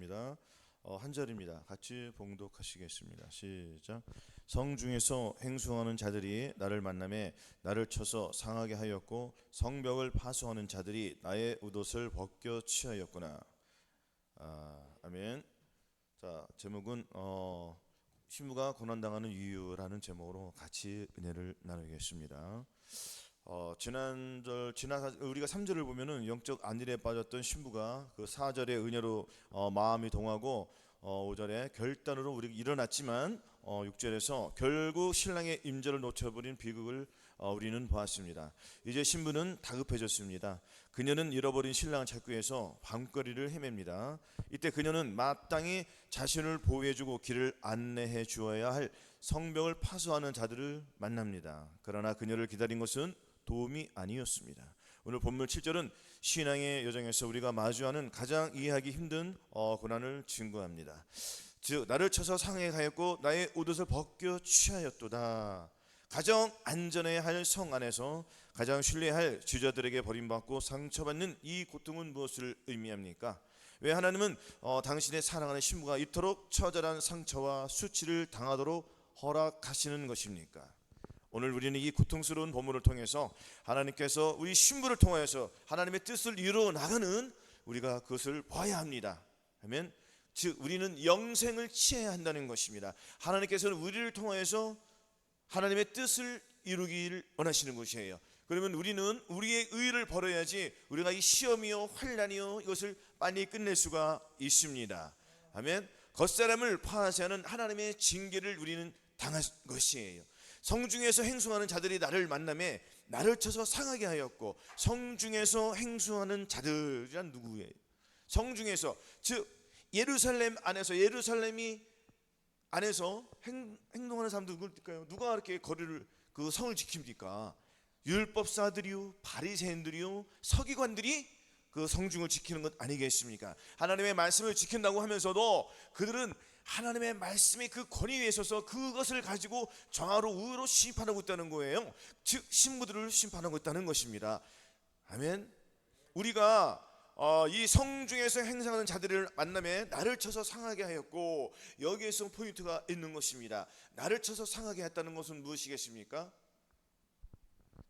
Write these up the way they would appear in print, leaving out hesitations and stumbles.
있습니다. 한 절입니다. 같이 봉독하시겠습니다. 시작. 성중에서 행수하는 자들이 나를 만나매 나를 쳐서 상하게 하였고 성벽을 파수하는 자들이 나의 웃옷을 벗겨 취하였구나. 아멘. 자, 제목은 신부가 고난당하는 이유라는 제목으로 같이 은혜를 나누겠습니다. 우리가 3절을 보면은 영적 안일에 빠졌던 신부가 그 4절의 은혜로 마음이 동하고 5절에 결단으로 우리가 일어났지만 6절에서 결국 신랑의 임재를 놓쳐버린 비극을 우리는 보았습니다. 이제 신부는 다급해졌습니다. 그녀는 잃어버린 신랑을 찾기 위해서 밤거리를 헤맵니다. 이때 그녀는 마땅히 자신을 보호해주고 길을 안내해 주어야 할 성벽을 파수하는 자들을 만납니다. 그러나 그녀를 기다린 것은 도움이 아니었습니다. 오늘 본문 7절은 신앙의 여정에서 우리가 마주하는 가장 이해하기 힘든 고난을 증거합니다. 즉 나를 쳐서 상하게 하였고 나의 옷을 벗겨 취하였도다. 가장 안전해야 할 성 안에서 가장 신뢰할 지주들에게 버림받고 상처받는 이 고통은 무엇을 의미합니까? 왜 하나님은 당신의 사랑하는 신부가 이토록 처절한 상처와 수치를 당하도록 허락하시는 것입니까? 오늘 우리는 이 고통스러운 본문을 통해서 하나님께서 우리 신부를 통하여서 하나님의 뜻을 이루어 나가는 우리가 그것을 봐야 합니다. 아멘. 즉 우리는 영생을 취해야 한다는 것입니다. 하나님께서는 우리를 통하여서 하나님의 뜻을 이루기를 원하시는 것이에요. 그러면 우리는 우리의 의를 벌어야지 우리가 이 시험이요 환난이요 이것을 빨리 끝낼 수가 있습니다. 아멘. 겉사람을 파하지 않은 하나님의 징계를 우리는 당할 것이에요. 성중에서 행수하는 자들이 나를 만나매 나를 쳐서 상하게 하였고, 성중에서 행수하는 자들이란 누구예요? 성중에서, 즉 예루살렘 안에서, 예루살렘이 안에서 행동하는 사람들 누굴까요? 누가 이렇게 거리를 그 성을 지킵니까? 율법사들이요, 바리새인들이요, 서기관들이 그 성중을 지키는 것 아니겠습니까? 하나님의 말씀을 지킨다고 하면서도 그들은 하나님의 말씀이 그 권위 위에 서서 그것을 가지고 좌로 우로 심판하고 있다는 거예요. 즉 신부들을 심판하고 있다는 것입니다. 아멘. 우리가 이 성중에서 행상하는 자들을 만나매 나를 쳐서 상하게 하였고, 여기에서 포인트가 있는 것입니다. 나를 쳐서 상하게 했다는 것은 무엇이겠습니까?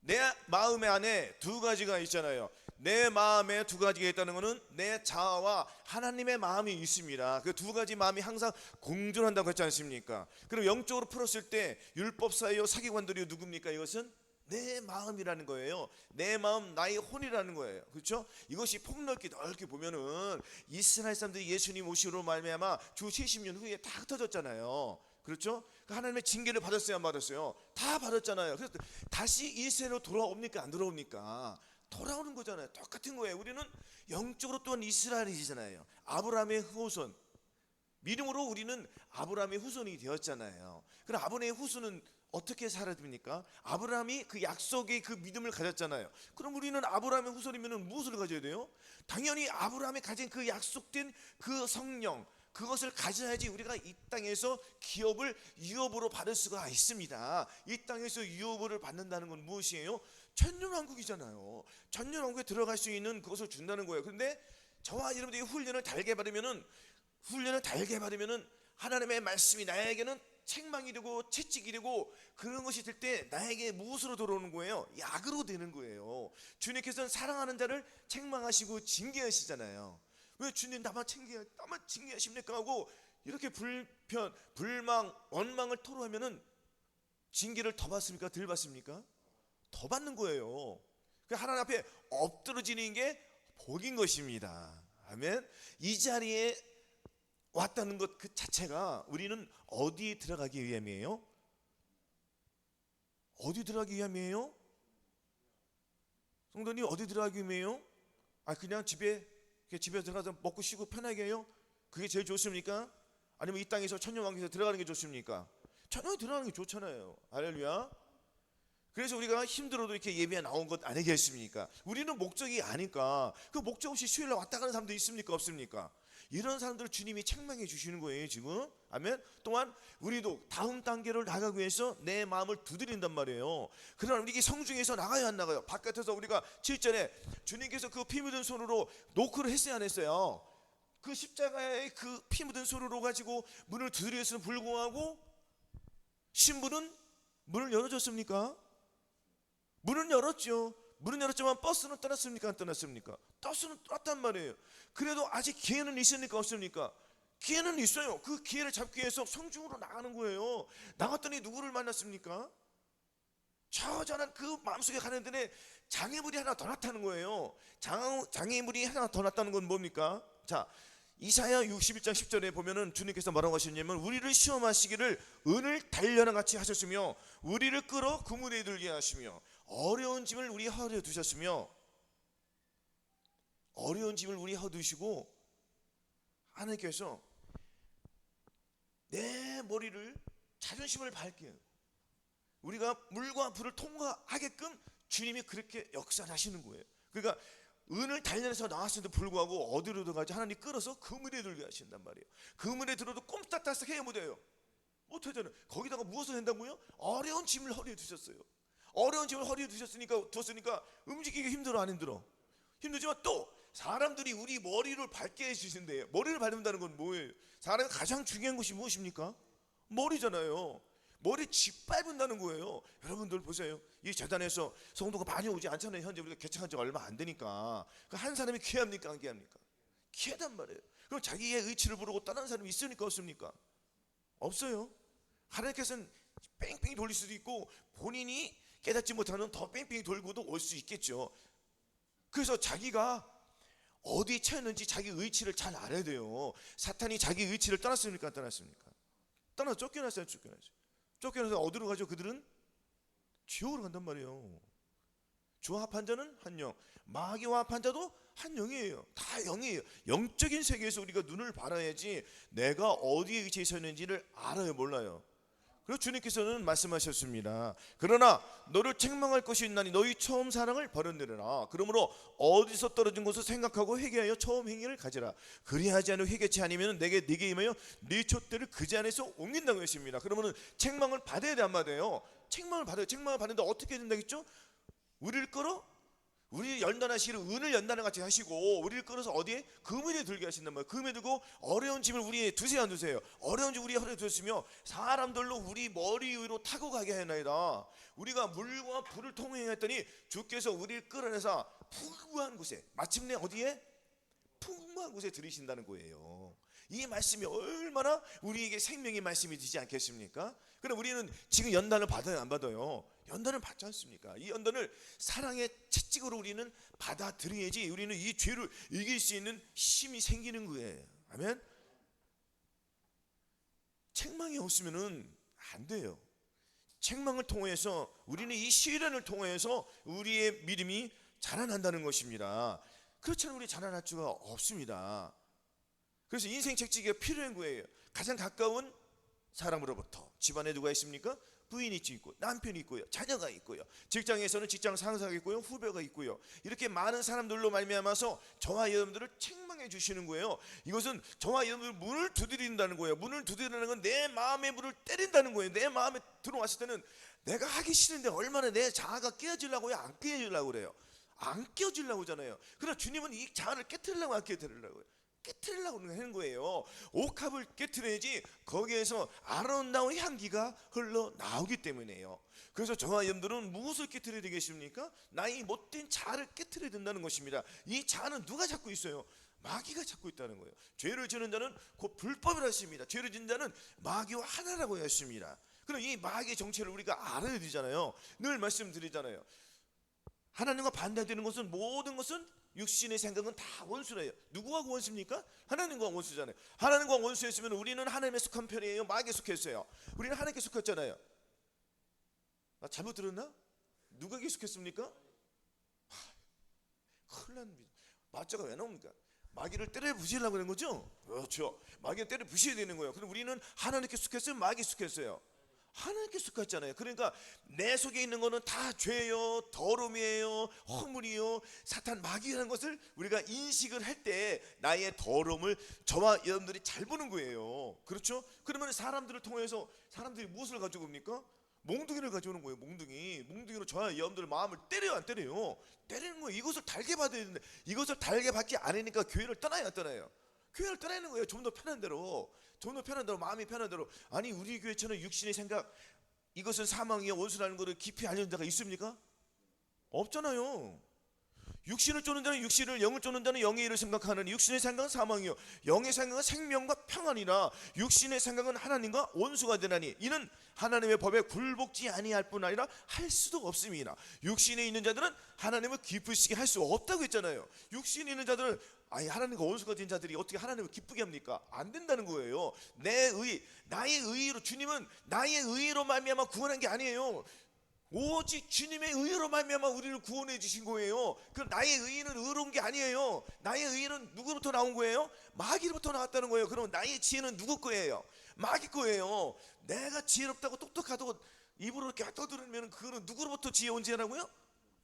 내 마음의 안에 두 가지가 있잖아요. 내 마음에 두 가지가 있다는 것은 내 자아와 하나님의 마음이 있습니다. 그 두 가지 마음이 항상 공존한다고 했지 않습니까? 그럼 영적으로 풀었을 때 율법사요 사기관들이 누굽니까? 이것은 내 마음이라는 거예요. 내 마음, 나의 혼이라는 거예요. 그렇죠? 이것이 폭넓게 넓게 보면은 이스라엘 사람들이 예수님 오시로 말미암아 주 70년 후에 다 흩어졌잖아요. 그렇죠? 하나님의 징계를 받았어요, 안 받았어요? 다 받았잖아요. 그래서 다시 이스라엘로 돌아옵니까, 안 돌아옵니까? 돌아오는 거잖아요. 똑같은 거예요. 우리는 영적으로 또한 이스라엘이잖아요. 아브라함의 후손, 믿음으로 우리는 아브라함의 후손이 되었잖아요. 그럼 아브라함의 후손은 어떻게 살아야 됩니까? 아브라함이 그 약속의 그 믿음을 가졌잖아요. 그럼 우리는 아브라함의 후손이면 무엇을 가져야 돼요? 당연히 아브라함이 가진 그 약속된 그 성령, 그것을 가져야지 우리가 이 땅에서 기업을 유업으로 받을 수가 있습니다. 이 땅에서 유업을 받는다는 건 무엇이에요? 천년왕국이잖아요. 천년왕국에 들어갈 수 있는 그것을 준다는 거예요. 그런데 저와 여러분들이 훈련을 달게 받으면은 하나님의 말씀이 나에게는 책망이 되고 채찍이 되고 그런 것이 될 때 나에게 무엇으로 돌아오는 거예요? 약으로 되는 거예요. 주님께서는 사랑하는 자를 책망하시고 징계하시잖아요. 왜 주님 나만 징계하십니까 하고 이렇게 불만, 원망을 토로하면은 징계를 더 받습니까? 덜 받습니까? 더 받는 거예요. 하나님 앞에 엎드러지는 게 복인 것입니다. 아멘. 이 자리에 왔다는 것 그 자체가 우리는 어디 들어가기 위함이에요? 어디 들어가기 위함이에요? 성도님 어디 들어가기 위함이에요? 그냥 집에 들어가서 먹고 쉬고 편하게 해요? 그게 제일 좋습니까? 아니면 이 땅에서 천년왕국에서 들어가는 게 좋습니까? 천년에 들어가는 게 좋잖아요. 할렐루야. 그래서 우리가 힘들어도 이렇게 예배에 나온 것 아니겠습니까? 우리는 목적이 아니까. 그 목적 없이 수요일에 왔다 가는 사람도 있습니까? 없습니까? 이런 사람들을 주님이 책망해 주시는 거예요 지금. 아멘. 또한 우리도 다음 단계를 나가기 위해서 내 마음을 두드린단 말이에요. 그러나 우리 성중에서 나가요 안 나가요? 바깥에서 우리가 7절에 주님께서 그 피 묻은 손으로 노크를 했어요 안 했어요? 그 십자가의 그 피 묻은 소리로 가지고 문을 두드렸음에도 불구하고 신부는 문을 열어줬습니까? 문은 열었죠. 문은 열었지만 버스는 떠났습니까? 안 떠났습니까? 버스는 떠났단 말이에요. 그래도 아직 기회는 있습니까? 없습니까? 기회는 있어요. 그 기회를 잡기 위해서 성중으로 나가는 거예요. 나갔더니 누구를 만났습니까? 처절한 그 마음속에 가는 데에 장애물이 하나 더 나타나는 거예요. 장애물이 하나 더 나타나는 건 뭡니까? 자, 이사야 61장 10절에 보면은 주님께서 뭐라고 하셨냐면 우리를 시험하시기를 은을 단련과 같이 하셨으며 우리를 끌어 그물에 들게 하시며 어려운 짐을 우리 허리에 두셨으며, 어려운 짐을 우리 허리에 두시고 하나님께서 내 머리를 자존심을 밝게 우리가 물과 불을 통과하게끔 주님이 그렇게 역사를 하시는 거예요. 그러니까 은을 단련해서 나왔음에도 불구하고 어디로 들어가지 하나님 끌어서 그물에 들게 하신단 말이에요. 그물에 들어도 꼼짝달싹 해야 못해요. 못하잖아요. 거기다가 무엇을 한다고요? 어려운 짐을 허리에 두셨어요. 어려운 짐을 허리에 두었으니까 움직이기 힘들어 안 힘들어? 힘들지만 또 사람들이 우리 머리를 밟게 해주신대요. 머리를 밟는다는 건 뭐예요? 사람이 가장 중요한 것이 무엇입니까? 머리잖아요. 머리 짓밟는다는 거예요. 여러분들 보세요. 이 재단에서 성도가 많이 오지 않잖아요. 현재 우리가 개척한 지 얼마 안 되니까. 한 사람이 귀합니까? 안 귀합니까? 귀하단 말이에요. 그럼 자기의 의치를 부르고 다른 사람이 있습니까? 없습니까? 없어요. 하나님께서는 뺑뺑이 돌릴 수도 있고 본인이 깨닫지 못하는 더 뺑뺑이 돌고도 올 수 있겠죠. 그래서 자기가 어디에 처했는지 자기 의치를 잘 알아야 돼요. 사탄이 자기 의치를 떠났습니까? 안 떠났습니까? 쫓겨났어요. 쫓겨나서 어디로 가죠? 그들은 지옥으로 간단 말이에요. 주와 합한 자는 한 영, 마귀와 합한 자도 한 영이에요. 다 영이에요. 영적인 세계에서 우리가 눈을 바라야지 내가 어디에 위치해 있는지를 알아요, 몰라요? 그래서 주님께서는 말씀하셨습니다. 그러나 너를 책망할 것이 있나니 너희 처음 사랑을 버렸느니라. 그러므로 어디서 떨어진 것을 생각하고 회개하여 처음 행위를 가지라. 그리하지 않으면 회개치 아니면 네게 임하여 네 촛대를 그지 안에서 옮긴다고 했습니다. 그러면은 책망을 받아야 돼, 안 받아요? 책망을 받아요. 책망을 받는데 어떻게 된다겠죠? 우리를 끌어 우리 연단하시기를 은을 연단을 같이 하시고 우리를 끌어서 어디에? 그물에 들게 하신단 말이에요. 그물에 두고 어려운 짐을 우리에 두세요, 안 두세요? 어려운 짐 우리 허리에 두셨으며 사람들로 우리 머리 위로 타고 가게 하나이다. 우리가 물과 불을 통행했더니 주께서 우리를 끌어내서 풍부한 곳에, 마침내 어디에? 풍부한 곳에 들이신다는 거예요. 이 말씀이 얼마나 우리에게 생명의 말씀이 되지 않겠습니까? 그럼 우리는 지금 연단을 받아요, 안 받아요? 연단을 받지 않습니까? 이 연단을 사랑의 채찍으로 우리는 받아들여야지 우리는 이 죄를 이길 수 있는 힘이 생기는 거예요. 아멘? 책망이 없으면은 안 돼요. 책망을 통해서 우리는 이 시련을 통해서 우리의 믿음이 자라난다는 것입니다. 그렇지 않으면 우리 자라날 수가 없습니다. 그래서 인생 책찍이가 필요한 거예요. 가장 가까운 사람으로부터. 집안에 누가 있습니까? 부인이 있고 남편이 있고요, 자녀가 있고요, 직장에서는 직장 상사가 있고요, 후배가 있고요. 이렇게 많은 사람들로 말미암아서 저와 여러분들을 책망해 주시는 거예요. 이것은 저와 여러분들 문을 두드린다는 거예요. 문을 두드리는 건 내 마음의 문을 때린다는 거예요. 내 마음에 들어왔을 때는 내가 하기 싫은데 얼마나 내 자아가 깨어지려고요? 안 깨어지려고 그래요? 안 깨어지려고 하잖아요. 그러나 주님은 이 자아를 깨뜨리려고 안 깨뜨리려고요? 깨트리려고 하는 거예요. 옥합을 깨트려야지 거기에서 아름다운 향기가 흘러나오기 때문이에요. 그래서 저와 여러분들은 무엇을 깨트려야 되겠습니까? 나의 못된 자아를 깨트려야 된다는 것입니다. 이 자아는 누가 잡고 있어요? 마귀가 잡고 있다는 거예요. 죄를 지는 자는 곧 불법이라 했습니다. 죄를 지는 자는 마귀와 하나라고 했습니다. 그럼 이 마귀의 정체를 우리가 알아야 되잖아요. 늘 말씀드리잖아요. 하나님과 반대되는 것은 모든 것은 육신의 생각은 다 원수래요. 누구와 원수입니까? 하나님과 원수잖아요. 하나님과 원수였으면 우리는 하나님에 속한 편이에요? 마귀에 속했어요? 우리는 하나님께 속했잖아요. 잘못 들었나? 누구에게 속했습니까? 큰일 납니다. 맞자가 왜 나옵니까? 마귀를 때려 부시려고 하는 거죠? 그렇죠. 마귀를 때려 부셔야 되는 거예요. 그럼 우리는 하나님께 속했어요? 마귀에 속했어요? 하나님께 속했잖아요. 그러니까 내 속에 있는 거는 다 죄요, 더러움이에요, 허물이요, 사탄, 마귀라는 것을 우리가 인식을 할 때 나의 더러움을 저와 여러분들이 잘 보는 거예요. 그렇죠? 그러면 사람들을 통해서 사람들이 무엇을 가지고 옵니까? 몽둥이를 가져오는 거예요. 몽둥이로 저와 여러분들 마음을 때려요, 안 때려요? 때리는 거예요. 이것을 달게 받아야 되는데 이것을 달게 받지 않으니까 교회를 떠나요, 안 떠나요? 교회를 떠나는 거예요. 좀 더 편한 대로, 좀 더 편한 대로, 마음이 편한 대로. 아니 우리 교회처럼 육신의 생각, 이것은 사망이요 원수라는 것을 깊이 알려는 데가 있습니까? 없잖아요. 육신을 쫓는 자는 육신을, 영을 쫓는 자는 영의 일을 생각하느니 육신의 생각은 사망이요 영의 생각은 생명과 평안이라. 육신의 생각은 하나님과 원수가 되나니 이는 하나님의 법에 굴복지 아니할 뿐 아니라 할 수도 없음이나. 육신에 있는 자들은 하나님을 기쁘시게 할 수 없다고 했잖아요. 육신에 있는 자들은, 아니 하나님과 원수가 된 자들이 어떻게 하나님을 기쁘게 합니까? 안 된다는 거예요. 내 의, 나의 의로, 주님은 나의 의로 말미암아 구원한 게 아니에요. 오직 주님의 의로 말미암아 우리를 구원해 주신 거예요. 그럼 나의 의는 의로운 게 아니에요. 나의 의는 누구로부터 나온 거예요? 마귀로부터 나왔다는 거예요. 그럼 나의 지혜는 누구 거예요? 마귀 거예요. 내가 지혜롭다고 똑똑하다고 입으로 이렇게 떠들으면 그거는 누구로부터 지혜 온 지혜라고요?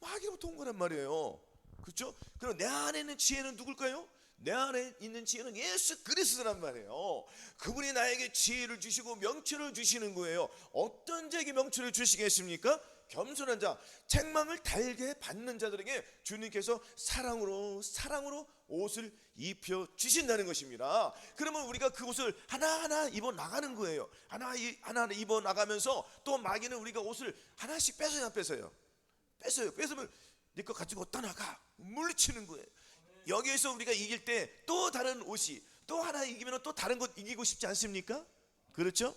마귀로부터 온 거란 말이에요. 그렇죠? 그럼 내 안에 있는 지혜는 누굴까요? 내 안에 있는 지혜는 예수 그리스도란 말이에요. 그분이 나에게 지혜를 주시고 명철을 주시는 거예요. 어떤 자에게 명철을 주시겠습니까? 겸손한 자, 책망을 달게 받는 자들에게 주님께서 사랑으로 옷을 입혀 주신다는 것입니다. 그러면 우리가 그 옷을 하나하나 입어 나가는 거예요. 하나하나 입어 나가면서 또 마귀는 우리가 옷을 하나씩 뺏어요, 안 뺏어요? 뺏으면 네 거 가지고 떠나가, 물리치는 거예요. 여기에서 우리가 이길 때 또 다른 옷이, 또 하나 이기면 또 다른 것 이기고 싶지 않습니까? 그렇죠?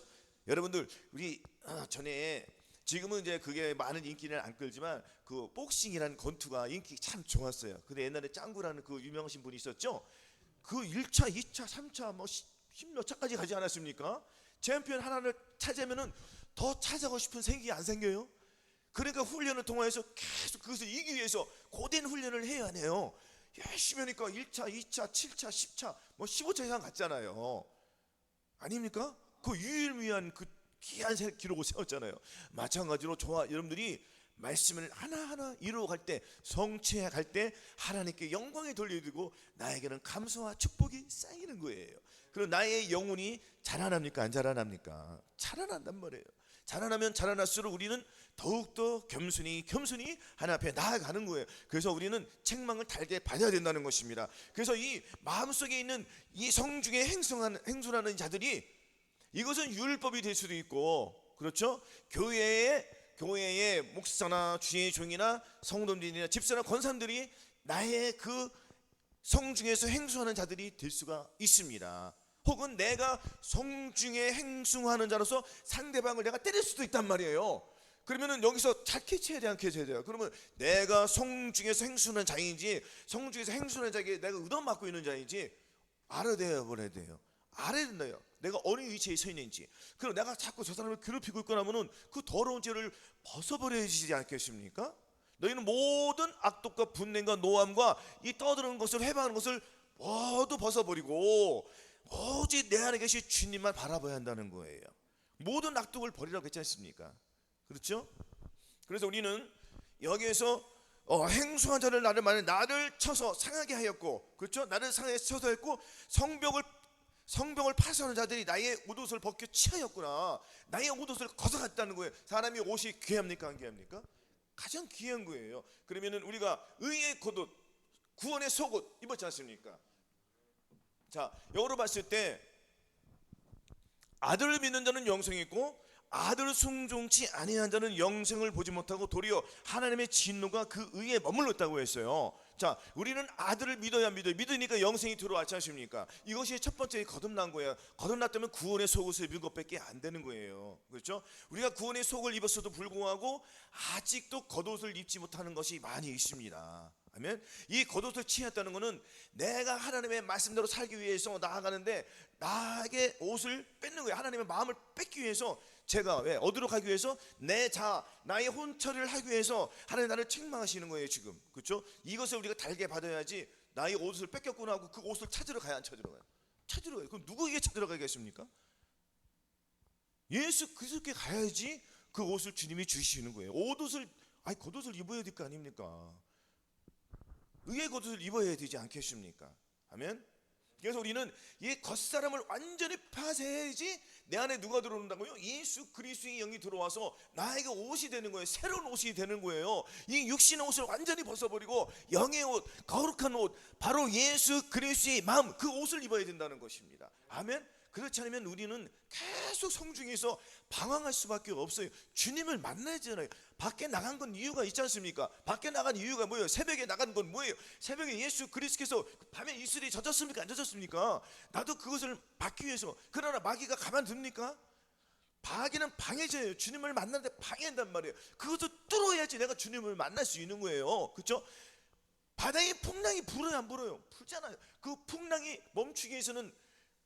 여러분들, 우리 전에, 지금은 이제 그게 많은 인기는 안 끌지만 그 복싱이라는 권투가 인기 참 좋았어요. 근데 옛날에 짱구라는 그 유명하신 분이 있었죠. 그 1차, 2차, 3차 뭐 10몇 차까지 가지 않았습니까? 챔피언 하나를 차지하면은 더 찾아가고 싶은 생각이 안 생겨요? 그러니까 훈련을 통해서 계속 그것을 이기기 위해서 고된 훈련을 해야 해요. 열심히 하니까 1차, 2차, 7차, 10차, 뭐 15차 이상 갔잖아요. 아닙니까? 그 유일무이한 그 귀한 기록을 세웠잖아요. 마찬가지로 저와 여러분들이 말씀을 하나하나 이루어갈 때, 성취해 갈 때 하나님께 영광이 돌려드리고 나에게는 감사와 축복이 쌓이는 거예요. 그리고 나의 영혼이 자라납니까? 안 자라납니까? 자라난단 말이에요. 자라나면 자라날수록 우리는 더욱더 겸손히 하나님 앞에 나아가는 거예요. 그래서 우리는 책망을 달게 받아야 된다는 것입니다. 그래서 이 마음속에 있는 이 성중에 행순하는 자들이, 이것은 율법이 될 수도 있고, 그렇죠? 교회의 목사나 주의 종이나 성도들이나 집사나 권사들이 나의 그 성중에서 행수하는 자들이 될 수가 있습니다. 혹은 내가 성중에 행수하는 자로서 상대방을 내가 때릴 수도 있단 말이에요. 그러면은 여기서 잘 캐치해야 돼, 안 캐치해야 돼요? 그러면 내가 성중에서 행수하는 자인지, 성중에서 행수하는 자에게 내가 의도맞고 있는 자인지 알아야 버려야 돼요. 알아야 된다요. 내가 어느 위치에 서 있는지. 그럼 내가 자꾸 저 사람을 괴롭히고 있거나 하면은 그 더러운 죄를 벗어버려야지 않겠습니까? 너희는 모든 악독과 분냄과 노함과 이 떠드는 것을, 해방하는 것을 모두 벗어버리고 오직 내 안에 계신 주님만 바라봐야 한다는 거예요. 모든 악독을 버리라고 했지 않습니까? 그렇죠? 그래서 우리는 여기에서 행수한 자를 나를 쳐서 상하게 하였고, 그렇죠? 나를 상하게 쳐서 했고, 성벽을 파손하는 자들이 나의 옷옷을 벗겨 치하였구나. 나의 옷옷을 거서갔다는 거예요. 사람이 옷이 귀합니까, 안 귀합니까? 가장 귀한 거예요. 그러면은 우리가 의의 겉옷, 구원의 속옷 입었지 않습니까? 자, 영어로 봤을 때 아들을 믿는 자는 영생이 있고 아들을 순종치 아니한 자는 영생을 보지 못하고 도리어 하나님의 진노가 그 의에 머물렀다고 했어요. 자, 우리는 아들을 믿어야 믿으니까 영생이 들어왔지 않습니까? 이것이 첫 번째 거듭난 거예요. 거듭났다면 구원의 속옷을 입은 것밖에 안 되는 거예요. 그렇죠? 우리가 구원의 속을 입었어도 불구하고 아직도 겉옷을 입지 못하는 것이 많이 있습니다. 아멘. 이 겉옷을 취했다는 것은 내가 하나님의 말씀대로 살기 위해서 나아가는데 나에게 옷을 뺏는 거예요. 하나님의 마음을 뺏기 위해서, 제가 왜 어디로 가기 위해서, 나의 혼처리를 하기 위해서 하나님 나를 책망하시는 거예요 지금. 그렇죠? 이것을 우리가 달게 받아야지. 나의 옷을 뺏겼구나 하고 그 옷을 찾으러 가야, 안 찾으러 가요? 찾으러 가요. 그럼 누구에게 찾으러 가겠습니까? 예수 그리스도께 가야지 그 옷을 주님이 주시는 거예요. 겉옷을 입어야 될 거 아닙니까? 의의 겉옷을 입어야 되지 않겠습니까? 아멘. 그래서 우리는 이 겉사람을 완전히 파쇄해야지 내 안에 누가 들어온다고요? 예수 그리스도의 영이 들어와서 나에게 옷이 되는 거예요. 새로운 옷이 되는 거예요. 이 육신의 옷을 완전히 벗어버리고 영의 옷, 거룩한 옷, 바로 예수 그리스도의 마음, 그 옷을 입어야 된다는 것입니다. 아멘. 그렇지 않으면 우리는 계속 성중에서 방황할 수밖에 없어요. 주님을 만나야잖아요. 밖에 나간 건 이유가 있지 않습니까? 밖에 나간 이유가 뭐예요? 새벽에 나간 건 뭐예요? 새벽에 예수 그리스도께서 밤에 이슬이 젖었습니까? 안 젖었습니까? 나도 그것을 받기 위해서. 그러나 마귀가 가만둡니까? 마귀는 방해져요. 주님을 만나는데 방해한단 말이에요. 그것도 뚫어야지 내가 주님을 만날 수 있는 거예요. 그렇죠? 바다에 풍랑이 불어요, 안 불어요? 불잖아요. 그 풍랑이 멈추기 위해서는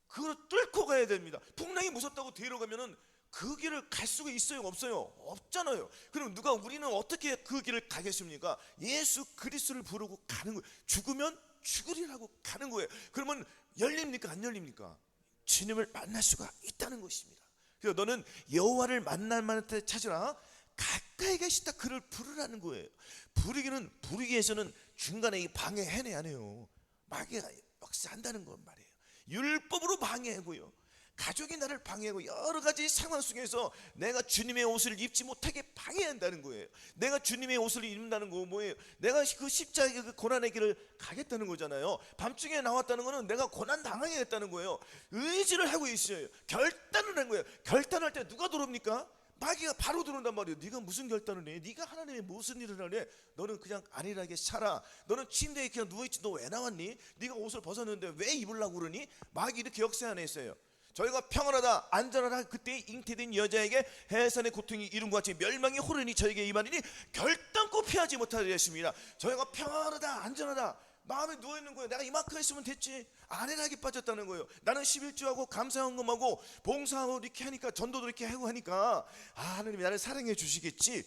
그걸 뚫고 가야 됩니다. 풍랑이 무섭다고 뒤로 가면은 그 길을 갈 수가 있어요, 없어요? 없잖아요. 그럼 우리는 어떻게 그 길을 가겠습니까? 예수 그리스도를 부르고 가는 거예요. 죽으면 죽으리라고 가는 거예요. 그러면 열립니까, 안 열립니까? 주님을 만날 수가 있다는 것입니다. 그래서 너는 여호와를 만날 만한 때 찾으라. 가까이 계시다 그를 부르라는 거예요. 부르기 위해서는 중간에 이 방해 해내야 해요. 마귀가 역사한다는 건 말이에요. 율법으로 방해하고요, 가족이 나를 방해하고 여러 가지 상황 속에서 내가 주님의 옷을 입지 못하게 방해한다는 거예요. 내가 주님의 옷을 입는다는 거 뭐예요? 내가 그 십자가의 그 고난의 길을 가겠다는 거잖아요. 밤중에 나왔다는 거는 내가 고난 당하겠다는 거예요. 의지를 하고 있어요. 결단을 한 거예요. 결단할 때 누가 들어옵니까? 마귀가 바로 들어온단 말이에요. 네가 무슨 결단을 해? 네가 하나님의 무슨 일을 하래? 너는 그냥 안일하게 살아. 너는 침대에 그냥 누워있지. 너 왜 나왔니? 네가 옷을 벗었는데 왜 입으려고 그러니? 마귀 이렇게 역사 안에 있어요. 저희가 평안하다 안전하다 그때 잉태된 여자에게 해산의 고통이 이룬 것 같이 멸망의 호련이 저에게 임하리니 결단코 피하지 못하리라 했습니다. 저희가 평안하다 안전하다 마음에 누워있는 거예요. 내가 이만큼 했으면 됐지. 안일하게 빠졌다는 거예요. 나는 11조하고 감사헌금하고 봉사하고 이렇게 하니까, 전도도 이렇게 하고 하니까 하나님이 나를 사랑해 주시겠지.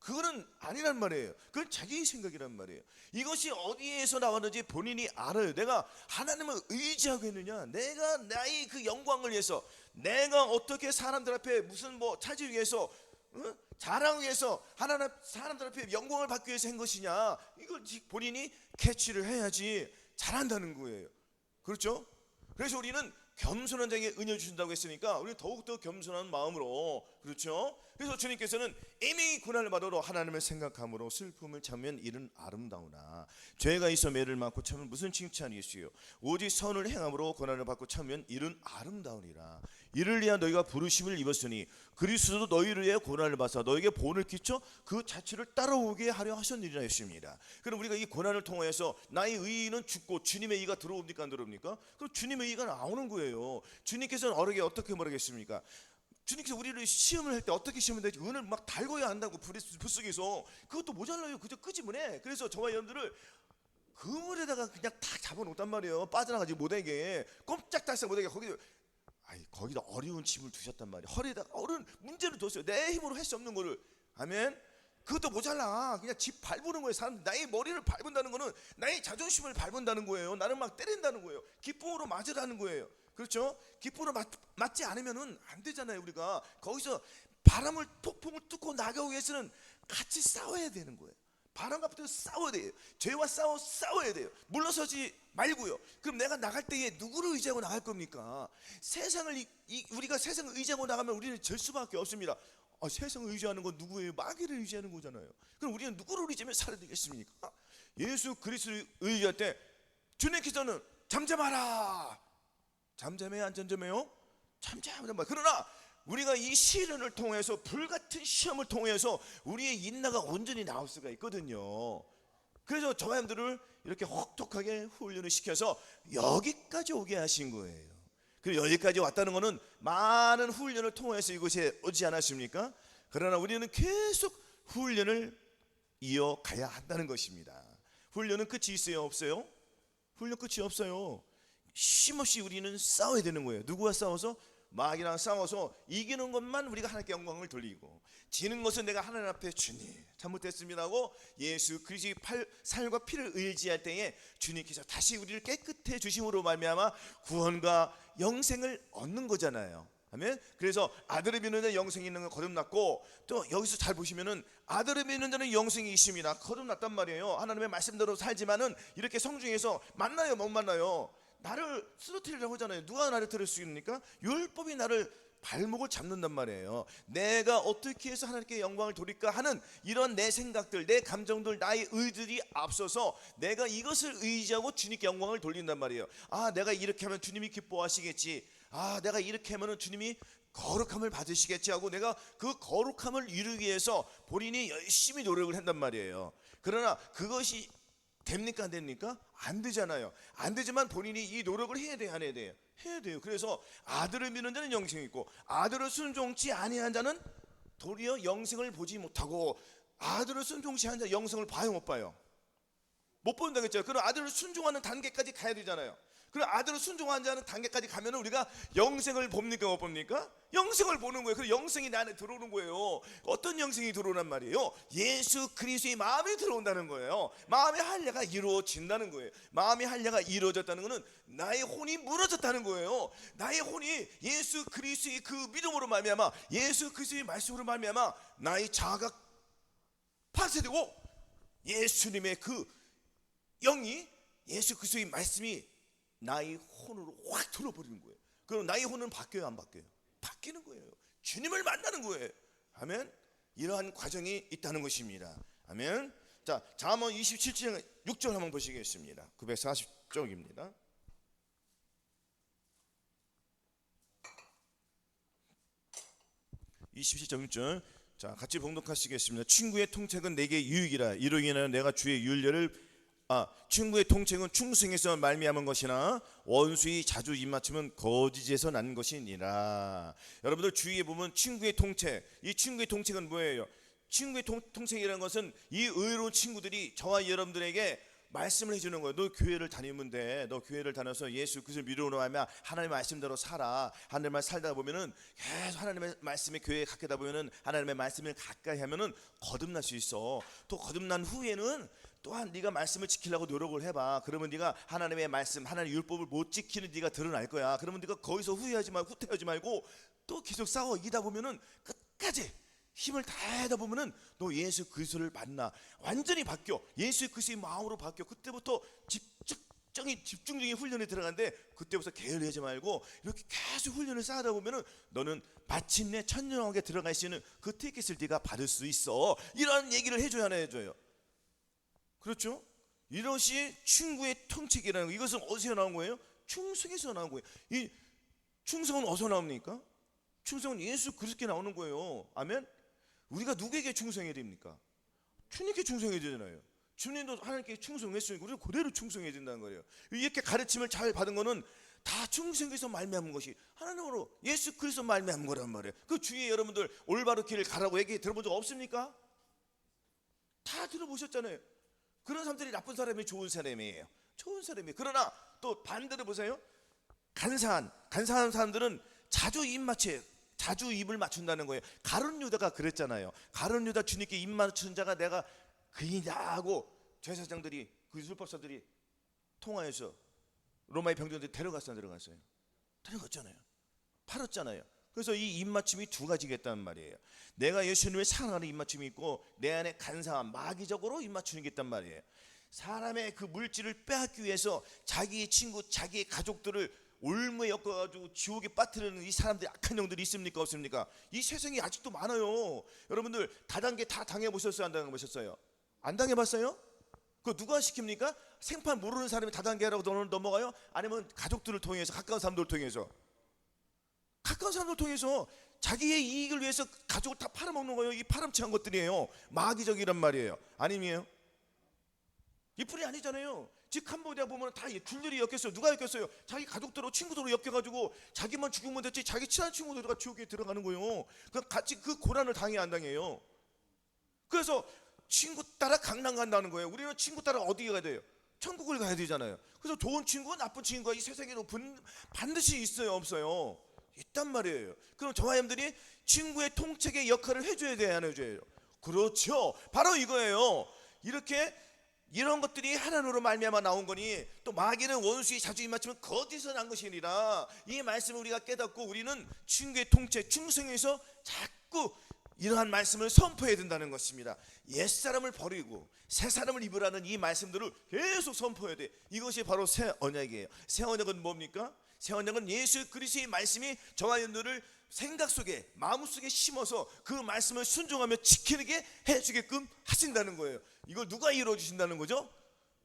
그거는 아니란 말이에요. 그건 자기의 생각이란 말이에요. 이것이 어디에서 나왔는지 본인이 알아요. 내가 하나님을 의지하고 있느냐, 내가 나의 그 영광을 위해서, 내가 어떻게 사람들 앞에 무슨 뭐 차지 위해서 자랑 위해서 하나님 사람들 앞에 영광을 받기 위해서 한 것이냐, 이걸 본인이 캐치를 해야지 잘한다는 거예요. 그렇죠? 그래서 우리는 겸손한 자에게 은혜 주신다고 했으니까 우리는 더욱더 겸손한 마음으로, 그렇죠? 그래서 주님께서는 이미 고난을 받아도 하나님을 생각함으로 슬픔을 참으면 이는 아름다우나 죄가 있어 매를 맞고 참으면 무슨 칭찬이 있어요? 오직 선을 행함으로 고난을 받고 참으면 이는 아름다우니라. 이를 위하여 너희가 부르심을 입었으니 그리스도도 너희를 위해 고난을 받아 너에게 본을 끼쳐 그 자취를 따라오게 하려 하셨느니라 했습니다. 그럼 우리가 이 고난을 통하여서 나의 의의는 죽고 주님의 의가 들어옵니까, 안 들어옵니까? 그럼 주님의 의가 나오는 거예요. 주님께서는 어떻게 말하겠습니까? 주님께서 우리를 시험을 할 때 어떻게 시험을 할지 은을 막 달궈야 한다고, 불 속에서. 그것도 모자라요. 그저 끄집어내. 그래서 저와 여러분들을 그물에다가 그냥 다 잡아놓단 말이에요. 빠져나가지 못하게, 꼼짝달싹 못하게. 거기다 어려운 짐을 두셨단 말이에요. 허리에다가 어려운 문제를 뒀어요. 내 힘으로 할 수 없는 거를. 아멘. 그것도 모자라. 그냥 집 밟는 거예요. 사람 나의 머리를 밟는다는 거는 나의 자존심을 밟는다는 거예요. 나는 막 때린다는 거예요. 기쁨으로 맞으라는 거예요. 그렇죠? 기쁨으로 맞지 않으면은 안 되잖아요. 우리가 거기서 폭풍을 뚫고 나가기 위해서는 같이 싸워야 되는 거예요. 바람과 붙어 싸워야 돼요. 죄와 싸워야 돼요. 물러서지 말고요. 그럼 내가 나갈 때에 누구를 의지하고 나갈 겁니까? 우리가 세상을 의지하고 나가면 우리는 질 수밖에 없습니다. 세상을 의지하는 건 누구예요? 마귀를 의지하는 거잖아요. 그럼 우리는 누구를 의지하면 살아야 되겠습니까? 예수 그리스도를 의지할 때 주님께서는 잠잠하라. 잠잠해요, 안 잠잠해요? 잠잠하라. 그러나 우리가 이 시련을 통해서, 불같은 시험을 통해서 우리의 인내가 온전히 나올 수가 있거든요. 그래서 저와 여러분들을 이렇게 혹독하게 훈련을 시켜서 여기까지 오게 하신 거예요. 그리고 여기까지 왔다는 것은 많은 훈련을 통해서 이곳에 오지 않았습니까? 그러나 우리는 계속 훈련을 이어가야 한다는 것입니다. 훈련은 끝이 있어요, 없어요? 훈련 끝이 없어요. 쉼없이 우리는 싸워야 되는 거예요. 누구와 싸워서? 마귀랑 싸워서 이기는 것만 우리가 하나님께 영광을 돌리고, 지는 것은 내가 하나님 앞에 주님 잘못했습니다 하고 예수 그리스도의 살과 피를 의지할 때에 주님께서 다시 우리를 깨끗해 주심으로 말미암아 구원과 영생을 얻는 거잖아요. 아멘. 그래서 아들을 믿는 자는 영생이 있는 건 거듭났고, 또 여기서 잘 보시면은 아들을 믿는 자는 영생이 있습니다. 거듭났단 말이에요. 하나님의 말씀대로 살지만은 이렇게 성중에서 만나요, 못 만나요? 나를 쓰러뜨리려고 하잖아요. 누가 나를 들을 수 있습니까? 율법이 나를 발목을 잡는단 말이에요. 내가 어떻게 해서 하나님께 영광을 돌릴까 하는 이런 내 생각들, 내 감정들, 나의 의들이 앞서서 내가 이것을 의지하고 주님께 영광을 돌린단 말이에요. 아, 내가 이렇게 하면 주님이 기뻐하시겠지. 아, 내가 이렇게 하면 주님이 거룩함을 받으시겠지 하고 내가 그 거룩함을 이루기 위해서 본인이 열심히 노력을 한단 말이에요. 그러나 그것이 됩니까 안 됩니까? 안 되잖아요. 안 되지만 본인이 이 노력을 해야 돼요, 안 해야 돼요? 해야 돼요. 그래서 아들을 믿는 자는 영생이 있고 아들을 순종치 아니한 자는 도리어 영생을 보지 못하고, 아들을 순종치 않은 자 영생을 봐요, 못 봐요? 못 본다겠죠. 그럼 아들을 순종하는 단계까지 가야 되잖아요. 그럼 아들을 순종하는 자는 단계까지 가면 우리가 영생을 봅니까 못 봅니까? 영생을 보는 거예요. 그 영생이 내 안에 들어오는 거예요. 어떤 영생이 들어오란 말이에요? 예수 그리스도의 마음이 들어온다는 거예요. 마음의 할례가 이루어진다는 거예요. 마음의 할례가 이루어졌다는 것은 나의 혼이 무너졌다는 거예요. 나의 혼이 예수 그리스도의 그 믿음으로 말미암아, 예수 그리스도의 말씀으로 말미암아 나의 자아가 파쇄되고 예수님의 그 영이, 예수 그리스도의 말씀이 나의 혼으로 확 들어버리는 거예요. 그럼 나의 혼은 바뀌어요, 안 바뀌어요? 바뀌는 거예요. 주님을 만나는 거예요. 아멘. 이러한 과정이 있다는 것입니다. 아멘. 자, 잠언 27장 6절 한번 보시겠습니다. 940쪽입니다. 27장 6절. 자, 같이 봉독하시겠습니다. 친구의 통책은 내게 유익이라. 이로 인하여 내가 주의 윤례를 친구의 통책은 충성에서 말미암은 것이나 원수의 자주 입맞춤은 거짓에서 난 것이니라. 여러분들 주위에 보면 친구의 통책, 이 친구의 통책은 뭐예요? 친구의 통책이라는 것은 이 의로운 친구들이 저와 여러분들에게 말씀을 해주는 거예요. 너 교회를 다니면 돼. 너 교회를 다녀서 예수 그리스도를 믿음으로 하면 하나님의 말씀대로 살아. 하나님의 말 살다 보면은 계속 하나님의 말씀에 교회에 가까이다 보면은 하나님의 말씀을 가까이 하면은 거듭날 수 있어. 또 거듭난 후에는 또한 네가 말씀을 지키려고 노력을 해봐. 그러면 네가 하나님의 말씀, 하나님의 율법을 못 지키는 네가 드러날 거야. 그러면 네가 거기서 후회하지 말고 후퇴하지 말고 또 계속 싸워 이기다 보면은 끝까지 힘을 다하다 보면은 너 예수 그리스도를 만나 완전히 바뀌어. 예수 그리스도의 마음으로 바뀌어. 그때부터 집중적인 훈련에 들어가는데 그때부터 게을리하지 말고 이렇게 계속 훈련을 쌓아다 보면은 너는 마침내 천년왕국에 들어갈 수 있는 그 티켓을 네가 받을 수 있어. 이런 얘기를 해줘야 하나 해줘요. 그렇죠? 이것이 친구의 통책이라는 거. 이것은 어디서 나온 거예요? 충성에서 나온 거예요. 이 충성은 어디서 나옵니까? 충성은 예수 그리스도께 나오는 거예요. 아멘. 우리가 누구에게 충성해야 됩니까? 주님께 충성해야 되잖아요. 주님도 하나님께 충성했으니까 우리가 그대로 충성해야 된다는 거예요. 이렇게 가르침을 잘 받은 거는 다 충성에서 말미암은 것이 하나님으로 예수 그리스도 말미암은 거란 말이에요. 그 주위에 여러분들 올바른 길을 가라고 얘기 들어본 적 없습니까? 다 들어보셨잖아요. 그런 사람들이 나쁜 사람이 좋은 사람이에요. 좋은 사람이에요. 그러나 또 반대로 보세요. 간사한 사람들은 자주 입맞춰요. 자주 입을 맞춘다는 거예요. 가룟 유다가 그랬잖아요. 가룟 유다 주님께 입 맞춘 자가 내가 그이다 하고 제사장들이, 그 율법사들이 통화해서 로마의 병정들이 데려갔어요. 데려갔잖아요. 팔았잖아요. 그래서 이 입맞춤이 두 가지겠다는 말이에요. 내가 예수님을 사랑하는 입맞춤이 있고 내 안에 간사한 마귀적으로 입맞추는 게 있단 말이에요. 사람의 그 물질을 빼앗기 위해서 자기의 친구, 자기의 가족들을 올무에 엮어가지고 지옥에 빠뜨리는 이 사람들이 악한 영들이 있습니까 없습니까? 이 세상에 아직도 많아요. 여러분들 다단계 다 당해보셨어요? 안 당해보셨어요? 안 당해봤어요? 그거 누가 시킵니까? 생판 모르는 사람이 다단계라고 넘어가요? 아니면 가족들을 통해서, 가까운 사람들을 통해서 자기의 이익을 위해서 가족을 다 팔아먹는 거예요. 이 파렴치한 것들이에요. 마귀적이란 말이에요. 아니에요? 이뿐이 아니잖아요. 즉 캄보디아 보면 다 줄들이 엮였어요. 누가 엮였어요? 자기 가족들하고 친구들로 엮여가지고 자기만 죽으면 됐지 자기 친한 친구들과 지옥에 들어가는 거예요. 그럼 같이 그 고난을 당해 안 당해요? 그래서 친구 따라 강남 간다는 거예요. 우리는 친구 따라 어디 가야 돼요? 천국을 가야 되잖아요. 그래서 좋은 친구와 나쁜 친구가 이 세상에는 반드시 있어요 없어요? 있단 말이에요. 그럼 저와 여러분들이 친구의 통책의 역할을 해줘야 돼요 안 해줘야 돼요? 그렇죠. 바로 이거예요. 이런 것들이 하나님으로 말미암아 나온 거니 또 마귀는 원수의 자주 입맞추면 거짓에서 난 것이니라. 이 말씀을 우리가 깨닫고 우리는 친구의 통책, 충성에서 자꾸 이러한 말씀을 선포해야 된다는 것입니다. 옛사람을 버리고 새 사람을 입으라는 이 말씀들을 계속 선포해야 돼. 이것이 바로 새 언약이에요. 새 언약은 뭡니까? 새 언약은 예수 그리스도의 말씀이 저와 여러분들을 생각 속에 마음 속에 심어서 그 말씀을 순종하며 지키게 해주게끔 하신다는 거예요. 이걸 누가 이루어 주신다는 거죠?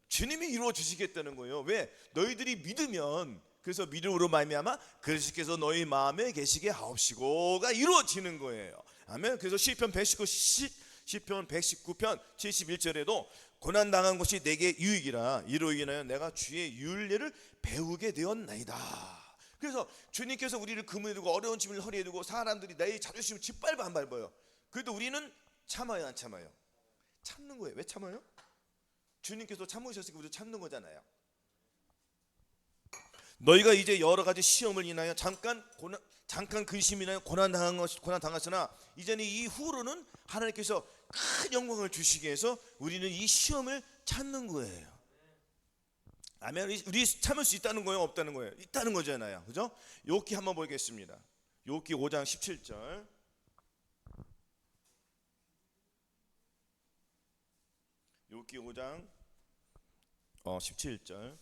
주님이 이루어 주시겠다는 거예요. 왜? 너희들이 믿으면, 그래서 믿음으로 말미암아 그리스도께서 너희 마음에 계시게 하옵시고가 이루어지는 거예요. 아멘. 그래서 시편 119편 71절에도 고난당한 것이 내게 유익이라 이로 인하여 내가 주의 율례를 배우게 되었나이다. 그래서 주님께서 우리를 그물에 두고 어려운 짐을 허리에 두고 사람들이 나의 자존심을 짓밟아 안 밟아요. 그래도 우리는 참아요 안 참아요? 참는 거예요. 왜 참아요? 주님께서 참으셨으니까 우리도 참는 거잖아요. 너희가 이제 여러 가지 시험을 인하여 잠깐 근심을 인하여 고난 당하시나 이제는 이후로는 하나님께서 큰 영광을 주시기 위해서 우리는 이 시험을 참는 거예요. 아멘. 우리 참을 수 있다는 거예요, 없다는 거예요? 있다는 거잖아요. 그죠? 욥기 한번 보겠습니다. 욥기 5장 17절. 욥기 5장 17절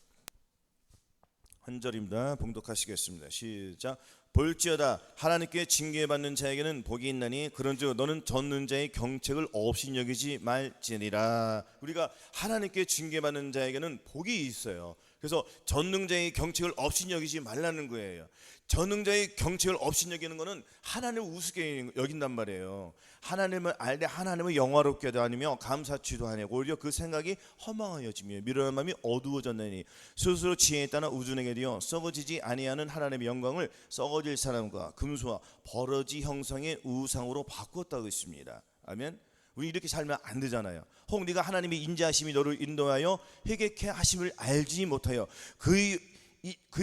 한 절입니다. 봉독하시겠습니다. 시작. 볼지어다 하나님께 징계받는 자에게는 복이 있나니 그런즉 너는 젖는 자의 경책을 없이 여기지 말지니라. 우리가 하나님께 징계받는 자에게는 복이 있어요. 그래서 전능자의 경책을 없이 여기지 말라는 거예요. 전능자의 경책을 없이 여기는 것은 하나님을 우습게 여긴단 말이에요. 하나님을 알되 하나님을 영화롭게도 아니며 감사치도 아니고 오히려 그 생각이 허망하여지며 미련한 마음이 어두워졌나니 스스로 지혜에 따라 우주에게 되어 썩어지지 아니하는 하나님의 영광을 썩어질 사람과 금수와 버러지 형상의 우상으로 바꾸었다고 했습니다. 아멘. 우리 이렇게 살면 안 되잖아요. 혹 네가 하나님의 인자하심이 너를 인도하여 회개케 하심을 알지 못하여 그의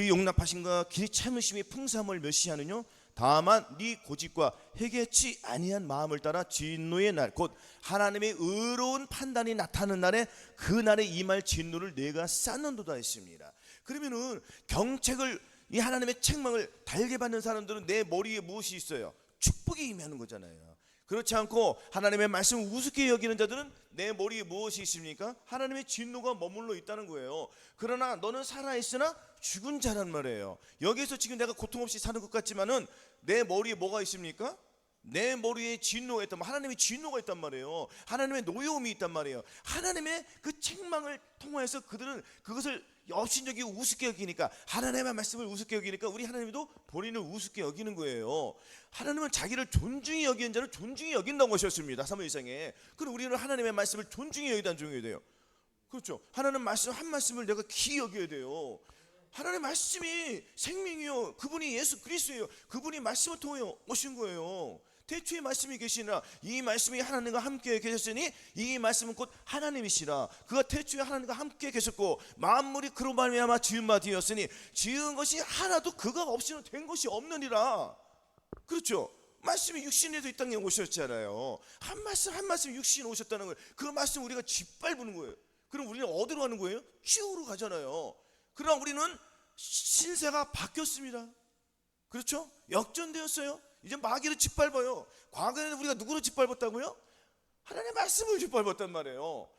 용납하심과 길이 참으심이 풍성함을 멸시하느뇨. 다만 네 고집과 회개치 아니한 마음을 따라 진노의 날 곧 하나님의 의로운 판단이 나타나는 날에 그 날에 임할 진노를 내가 쌓는도다 했습니다. 그러면은 경책을, 이 하나님의 책망을 달게 받는 사람들은 내 머리에 무엇이 있어요? 축복이 임하는 거잖아요. 그렇지 않고 하나님의 말씀을 우습게 여기는 자들은 내 머리에 무엇이 있습니까? 하나님의 진노가 머물러 있다는 거예요. 그러나 너는 살아있으나 죽은 자란 말이에요. 여기서 지금 내가 고통 없이 사는 것 같지만은 내 머리에 뭐가 있습니까? 내 머리에 진노가 있단 말이에요. 하나님의 진노가 있단 말이에요. 하나님의 노여움이 있단 말이에요. 하나님의 그 책망을 통해서 그들은 그것을 업신여기고 우습게 여기니까, 하나님의 말씀을 우습게 여기니까 우리 하나님도 본인을 우습게 여기는 거예요. 하나님은 자기를 존중히 여기는 자를 존중히 여긴다고 하셨습니다. 사무엘상에. 그럼 우리는 하나님의 말씀을 존중히 여기다 안 존중해야 돼요. 그렇죠. 하나님 말씀 한 말씀을 내가 귀히 여겨야 돼요. 하나님의 말씀이 생명이요, 그분이 예수 그리스도예요. 그분이 말씀을 통해 오신 거예요. 태초에 말씀이 계시나 이 말씀이 하나님과 함께 계셨으니 이 말씀은 곧 하나님이시라. 그가 태초에 하나님과 함께 계셨고 만물이 그로 말미암아 지은 바 되었으니 지은 것이 하나도 그가 없이는 된 것이 없느니라. 그렇죠. 말씀이 육신에도 이 땅에 오셨잖아요. 한 말씀 한 말씀 육신에 오셨다는 거예요. 그 말씀 우리가 짓밟는 거예요. 그럼 우리는 어디로 가는 거예요? 지옥으로 가잖아요. 그러나 우리는 신세가 바뀌었습니다. 그렇죠? 역전되었어요. 이제 마귀를 짓밟아요. 과거에는 우리가 누구를 짓밟았다고요? 하나님의 말씀을 짓밟았단 말이에요.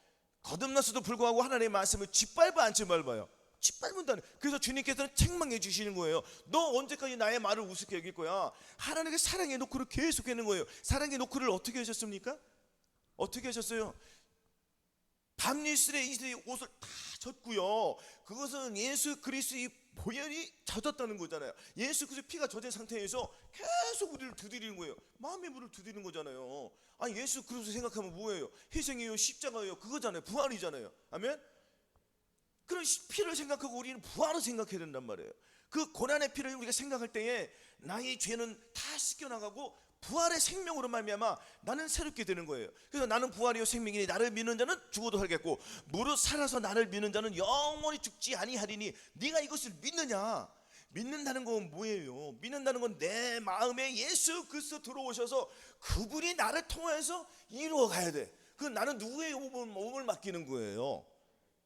거듭났어도 불구하고 하나님의 말씀을 짓밟아 안 짓밟아요? 짓밟는다는. 그래서 주님께서는 책망해 주시는 거예요. 너 언제까지 나의 말을 우습게 여길 거야? 하나님의 사랑의 노크를 계속 하는 거예요. 사랑의 노크를 어떻게 하셨습니까? 어떻게 하셨어요? 밤이슬에 이슬의 옷을 다 젖고요. 그것은 예수 그리스도의 보혈이 젖었다는 거잖아요. 예수 그리스도의 피가 젖은 상태에서 계속 우리를 두드리는 거예요. 마음의 문을 두드리는 거잖아요. 아니 예수 그리스도 생각하면 뭐예요? 희생이에요, 십자가예요, 그거잖아요. 부활이잖아요. 아멘. 그런 피를 생각하고 우리는 부활을 생각해야 된단 말이에요. 그 고난의 피를 우리가 생각할 때에 나의 죄는 다 씻겨나가고 부활의 생명으로 말미암아 나는 새롭게 되는 거예요. 그래서 나는 부활이요 생명이니 나를 믿는 자는 죽어도 살겠고 무릇 살아서 나를 믿는 자는 영원히 죽지 아니하리니 네가 이것을 믿느냐? 믿는다는 건 뭐예요? 믿는다는 건 내 마음에 예수 그리스도 들어오셔서 그분이 나를 통해서 이루어 가야 돼. 그 나는 누구의 몸을 맡기는 거예요?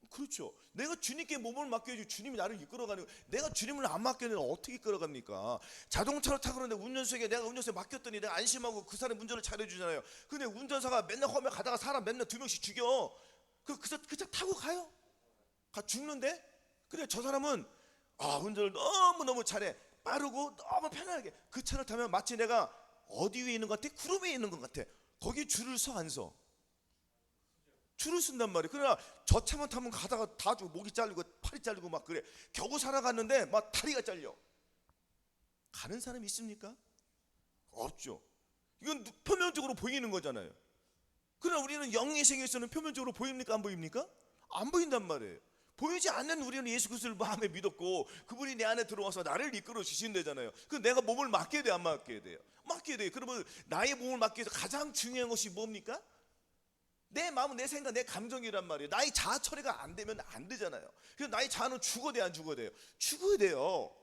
그렇죠. 내가 주님께 몸을 맡겨야지 주님이 나를 이끌어가는 거예요. 내가 주님을 안 맡겨내면 어떻게 이끌어갑니까? 자동차를 타고 그러는데 운전수에게 내가 운전수에 맡겼더니 내가 안심하고 그 사람 운전을 잘해주잖아요. 근데 운전사가 맨날 험해 가다가 사람 맨날 2명씩 죽여. 그 차 타고 가요? 가 죽는데? 근데 저 사람은 운전을 너무너무 잘해. 빠르고 너무 편하게. 그 차를 타면 마치 내가 어디 위에 있는 것 같아? 구름 위에 있는 것 같아. 거기 줄을 서 안 서? 줄을 쓴단 말이에요. 그러나 저 차만 타면 가다가 다 죽고 목이 잘리고 팔이 잘리고 막 그래. 겨우 살아갔는데 막 다리가 잘려. 가는 사람이 있습니까? 없죠. 이건 표면적으로 보이는 거잖아요. 그러나 우리는 영의 세계에서는 표면적으로 보입니까? 안 보입니까? 안 보인단 말이에요. 보이지 않는 우리는 예수 그리스도를 마음에 믿었고 그분이 내 안에 들어와서 나를 이끌어 주신다잖아요. 그 내가 몸을 맡겨야 돼, 안 맡겨야 돼요? 맡겨야 돼요. 그러면 나의 몸을 맡기 위해서 가장 중요한 것이 뭡니까? 내 마음, 내 생각, 내 감정이란 말이에요. 나의 자아 처리가 안 되면 안 되잖아요. 그래서 나의 자아는 죽어야 돼, 안 죽어야 돼요? 죽어야 돼요.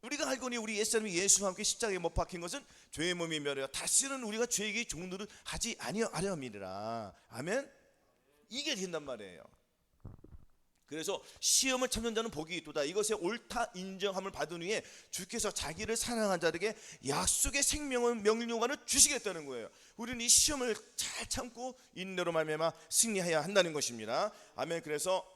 우리가 알거니 우리 옛사람이 예수와 함께 십자가에 못 박힌 것은 죄의 몸이 멸하여 다시는 우리가 죄에게 종노릇 하지 아니하리라. 아멘. 이게 된단 말이에요. 그래서 시험을 참는 자는 복이 있도다. 이것에 옳다 인정함을 받은 후에 주께서 자기를 사랑한 자에게 약속의 생명을 명령하는 주시겠다는 거예요. 우리는 이 시험을 잘 참고 인내로 말미암아 승리해야 한다는 것입니다. 아멘. 그래서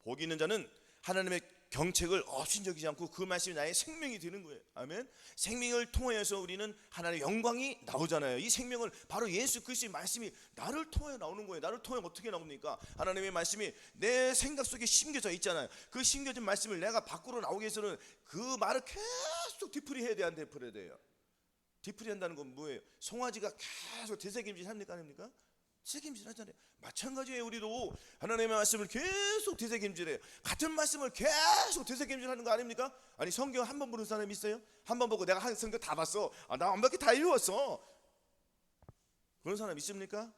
복 있는 자는 하나님의 경책을 업신여기지 않고 그 말씀이 나의 생명이 되는 거예요. 아멘. 생명을 통해서 우리는 하나님의 영광이 나오잖아요. 이 생명을 바로 예수 그리스도의 말씀이 나를 통해 나오는 거예요. 나를 통해 어떻게 나옵니까? 하나님의 말씀이 내 생각 속에 심겨져 있잖아요. 그 심겨진 말씀을 내가 밖으로 나오기 위해서는 그 말을 계속 뒤풀이해야 돼, 안 뒤풀이해야 돼요? 뒤풀이한다는 건 뭐예요? 송아지가 계속 되새김질 합니까, 아닙니까? 되새김질 하잖아요. 마찬가지예요. 우리도 하나님의 말씀을 계속 되새김질해요. 같은 말씀을 계속 되새김질하는 거 아닙니까? 아니 성경 한 번 보는 사람이 있어요? 한 번 보고 내가 한 성경 다 봤어. 나 완벽히 다 읽었어. 그런 사람 있습니까?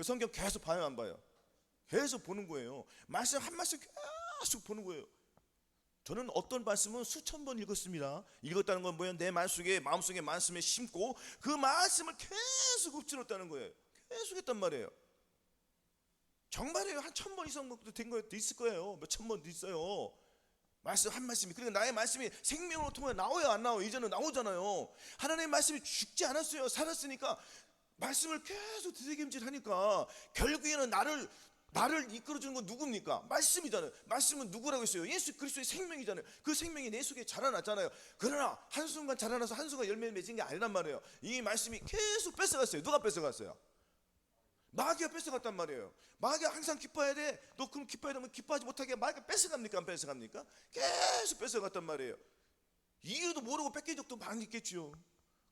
성경 계속 봐요, 안 봐요? 계속 보는 거예요. 말씀 한 말씀 계속 보는 거예요. 저는 어떤 말씀은 수천 번 읽었습니다. 읽었다는 건 뭐예요? 내 마음속에 말씀에 심고 그 말씀을 계속 읊조렸다는 거예요. 계속 했단 말이에요. 정말이에요. 한 1000번 이상 된 것도 있을 거예요. 몇 천 번도 있어요. 말씀 한 말씀이. 그러니까 나의 말씀이 생명으로 통해 나와요, 안 나와요? 이제는 나오잖아요. 하나님의 말씀이 죽지 않았어요. 살았으니까 말씀을 계속 되새김질하니까 결국에는 나를 이끌어주는 건 누굽니까? 말씀이잖아요. 말씀은 누구라고 했어요? 예수 그리스도의 생명이잖아요. 그 생명이 내 속에 자라났잖아요. 그러나 한순간 자라나서 한순간 열매를 맺은 게 아니란 말이에요. 이 말씀이 계속 뺏어갔어요. 누가 뺏어갔어요? 마귀가 뺏어갔단 말이에요. 마귀가 항상 기뻐해야 돼. 너 그럼 기뻐해야 되면 기뻐하지 못하게 마귀가 뺏어갑니까? 안 뺏어갑니까? 계속 뺏어갔단 말이에요. 이유도 모르고 뺏긴 적도 많이 있겠죠.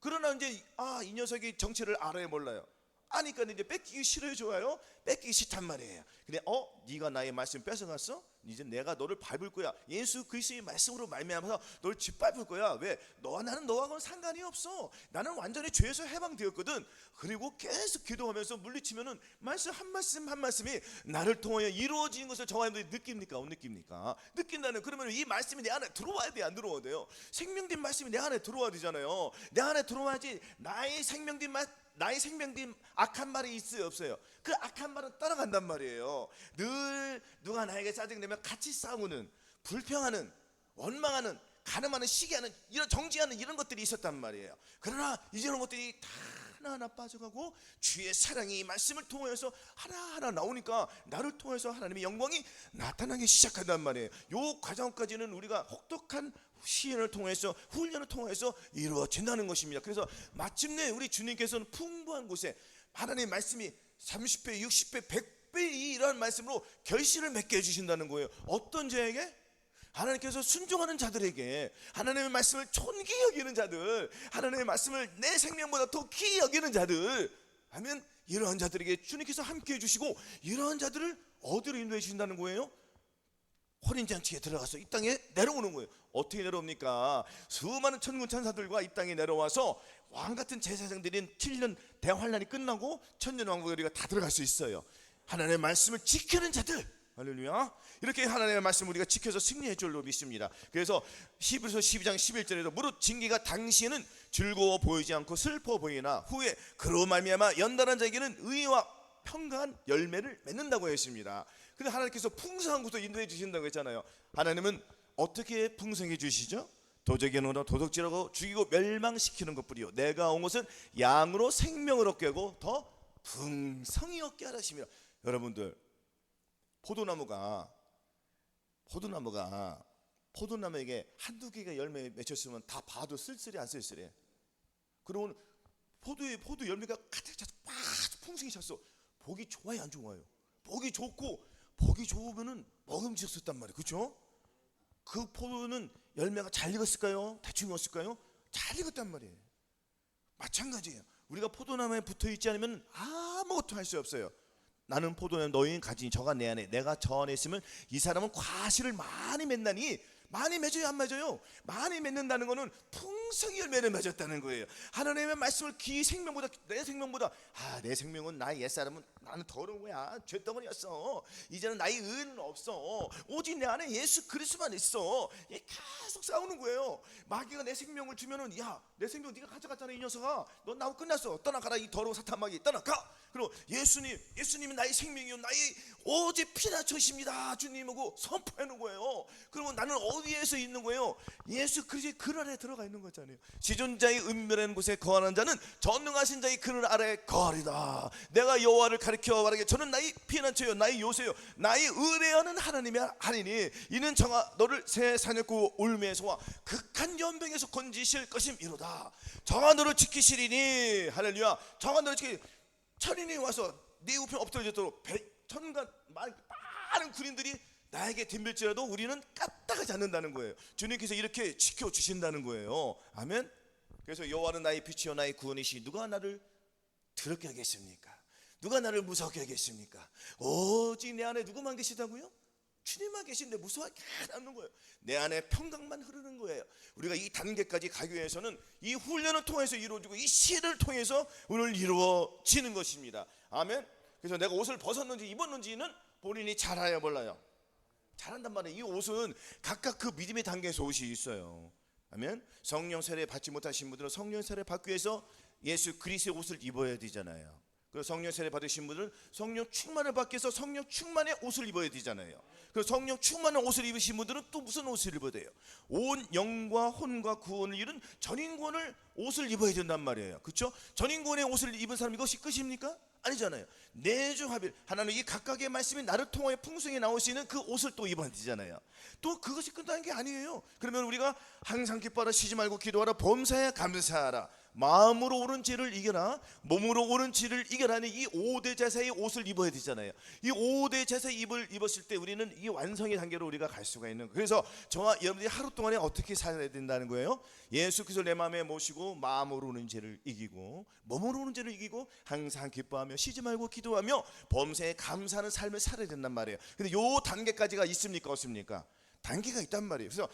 그러나 이제 이 녀석이 정체를 알아요, 몰라요? 아니까 이제 뺏기기 싫어요, 좋아요? 뺏기기 싫단 말이에요. 근데 네가 나의 말씀 뺏어갔어? 이제 내가 너를 밟을 거야. 예수 그리스도의 말씀으로 말미암아서 너를 짓밟을 거야. 왜? 나는 너하고는 상관이 없어. 나는 완전히 죄에서 해방되었거든. 그리고 계속 기도하면서 물리치면은 말씀 한 말씀이 나를 통하여 이루어진 것을 정하는데 느낍니까? 못 느낍니까? 느낀다는. 그러면 이 말씀이 내 안에 들어와야 돼, 안 들어와야 돼요? 생명된 말씀이 내 안에 들어와야 되잖아요. 내 안에 들어와야지 나의 생명된 악한 말이 있어요, 없어요? 그 악한 말은 따라간단 말이에요. 늘 누가 나에게 짜증내면 같이 싸우는, 불평하는, 원망하는, 가늠하는, 시기하는, 이런 정지하는 이런 것들이 있었단 말이에요. 그러나 이런 것들이 다 하나하나 빠져가고 주의 사랑이 말씀을 통해서 하나하나 나오니까 나를 통해서 하나님의 영광이 나타나기 시작한단 말이에요. 요 과정까지는 우리가 혹독한 시련을 통해서, 훈련을 통해서 이루어진다는 것입니다. 그래서 마침내 우리 주님께서는 풍부한 곳에 하나님의 말씀이 30배, 60배, 100배 이러한 말씀으로 결실을 맺게 해주신다는 거예요. 어떤 자에게? 하나님께서 순종하는 자들에게, 하나님의 말씀을 존귀 여기는 자들, 하나님의 말씀을 내 생명보다 더 귀히 여기는 자들 하면 이러한 자들에게 주님께서 함께 해주시고, 이러한 자들을 어디로 인도해 주신다는 거예요? 혼인잔치에 들어가서 이 땅에 내려오는 거예요. 어떻게 내려옵니까? 수많은 천군 천사들과 이 땅에 내려와서 왕같은 제사장들인 7년 대환란이 끝나고 천년왕국에 다 들어갈 수 있어요. 하나님의 말씀을 지키는 자들, 할렐루야. 이렇게 하나님의 말씀을 우리가 지켜서 승리할 줄로 믿습니다. 그래서 히브리서 12장 11절에도 무릇 징계가 당시에는 즐거워 보이지 않고 슬퍼 보이나 후에 그로 말미암아 연단한 자에게는 의와 평강한 열매를 맺는다고 했습니다. 근데 하나님께서 풍성한 곳으로 인도해 주신다고 했잖아요. 하나님은 어떻게 풍성해 주시죠? 도적이노라 도둑질하고 죽이고 멸망시키는 것뿐이요 내가 온 것은 양으로 생명을 얻게 하고 더 풍성히 얻게 하라시며. 여러분들, 포도나무에게 한두 개가 열매 맺혔으면 다 봐도 쓸쓸해 안 쓸쓸해? 그러면 포도 열매가 가득 차서 막 풍성히 찼어. 보기 좋아요 안 좋아요? 보기 좋고, 보기 좋으면은 먹음직스럽단 말이에요. 그렇죠? 그 포도는 열매가 잘 익었을까요? 대충 익었을까요? 잘 익었단 말이에요. 마찬가지예요. 우리가 포도나무에 붙어있지 않으면 아무것도 할 수 없어요. 나는 포도나무 너희는 가지니 저가 내 안에 내가 저 안에 있으면 이 사람은 과실을 많이 맺나니. 많이 맺어요 안 맺어요? 많이 맺는다는 것은 풍성히 열매를 맺었다는 거예요. 하나님의 말씀을 생명보다 내 생명보다 내 생명은 나의 옛사람은 나는 더러운 거야. 죄덩어리였어. 이제는 나의 의는 없어. 오직 내 안에 예수 그리스도만 있어. 계속 싸우는 거예요. 마귀가 내 생명을 주면은 야, 내 생명 네가 가져갔잖아 이 녀석아. 너 나하고 끝났어. 떠나가라 이 더러운 사탄 마귀 떠나가. 그리고 예수님이 나의 생명이요 나의 오직 피난처이십니다 주님하고 선포하는 거예요. 그러면 나는 어디에서 있는 거예요? 예수 그리스도의 그늘 아래 들어가 있는 거잖아요. 지존자의 은밀한 곳에 거하는 자는 전능하신 자의 그늘 아래 거하리다. 내가 여호와를 가리켜 말하기를 저는 나의 피난처요 나의 요새요 나의 의뢰하는 하나님이 하리니 이는 정하 너를 새 사냥꾼 울매에서와 극한 연병에서 건지실 것임이로다. 정하 너를 지키시리니. 할렐루야. 정하 너를 지키시리니. 천인이 와서 네 우편 엎드려졌도록 천간 많은 군인들이 나에게 덤빌지라도 우리는 까딱하지 않는다는 거예요. 주님께서 이렇게 지켜주신다는 거예요. 아멘. 그래서 여호와는 나의 빛이요 나의 구원이시 누가 나를 더럽게 하겠습니까? 누가 나를 무섭게 하겠습니까? 오직 내 안에 누구만 계시다고요? 주님만 계신데 무서워하지 않는 거예요. 내 안에 평강만 흐르는 거예요. 우리가 이 단계까지 가기 위해서는 이 훈련을 통해서 이루어지고 이 시를 통해서 오늘 이루어지는 것입니다. 아멘. 그래서 내가 옷을 벗었는지 입었는지는 본인이 잘 알아야 몰라요. 잘한단 말이에요. 이 옷은 각각 그 믿음의 단계에서 옷이 있어요. 아멘. 성령 세례 받지 못하신 분들은 성령 세례 받기 위해서 예수 그리스도의 옷을 입어야 되잖아요. 그 성령 세례 받으신 분들은 성령 충만을 받기 위해서 성령 충만의 옷을 입어야 되잖아요. 그 성령 충만한 옷을 입으신 분들은 또 무슨 옷을 입어야 돼요? 온 영과 혼과 구원을 이룬 전인권을 옷을 입어야 된단 말이에요. 그렇죠? 전인권의 옷을 입은 사람 이것이 끝입니까? 아니잖아요. 내주합일 하나님 이 각각의 말씀이 나를 통하여 풍성히 나올 수 있는 그 옷을 또 입어야 되잖아요. 또 그것이 끝나는 게 아니에요. 그러면 우리가 항상 기뻐하라 쉬지 말고 기도하라 범사에 감사하라 마음으로 옳은 죄를 이겨라 몸으로 옳은 죄를 이겨라는 이 5대 제사의 옷을 입어야 되잖아요. 이 5대 제사의 입었을 때 우리는 이 완성의 단계로 우리가 갈 수가 있는 거예요. 그래서 저와 여러분들이 하루 동안에 어떻게 살아야 된다는 거예요? 예수 그리스도 내 마음에 모시고 마음으로 오는 죄를 이기고 몸으로 오는 죄를 이기고 항상 기뻐하며 쉬지 말고 기도하며 범사에 감사하는 삶을 살아야 된단 말이에요. 근데 요 단계까지가 있습니까 없습니까? 단계가 있단 말이에요. 그래서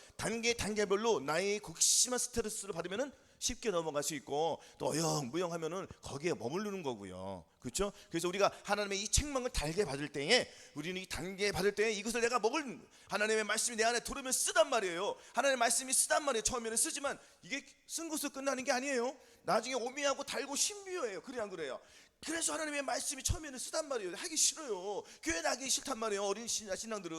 단계별로 나의 극심한 스트레스를 받으면은 쉽게 넘어갈 수 있고 또 어영부영하면은 거기에 머무르는 거고요. 그렇죠? 그래서 우리가 하나님의 이 책망을 달게 받을 때에 우리는 이 단계 받을 때에 이것을 내가 먹을 하나님의 말씀이 내 안에 들으면 쓰단 말이에요. 하나님의 말씀이 쓰단 말이에요. 처음에는 쓰지만 이게 쓴 것으로 끝나는 게 아니에요. 나중에 오미하고 달고 신비해요. 그래 안 그래요? 그래서 하나님의 말씀이 처음에는 쓰단 말이에요. 하기 싫어요. 교회 나기 싫단 말이에요. 어린 신앙들은.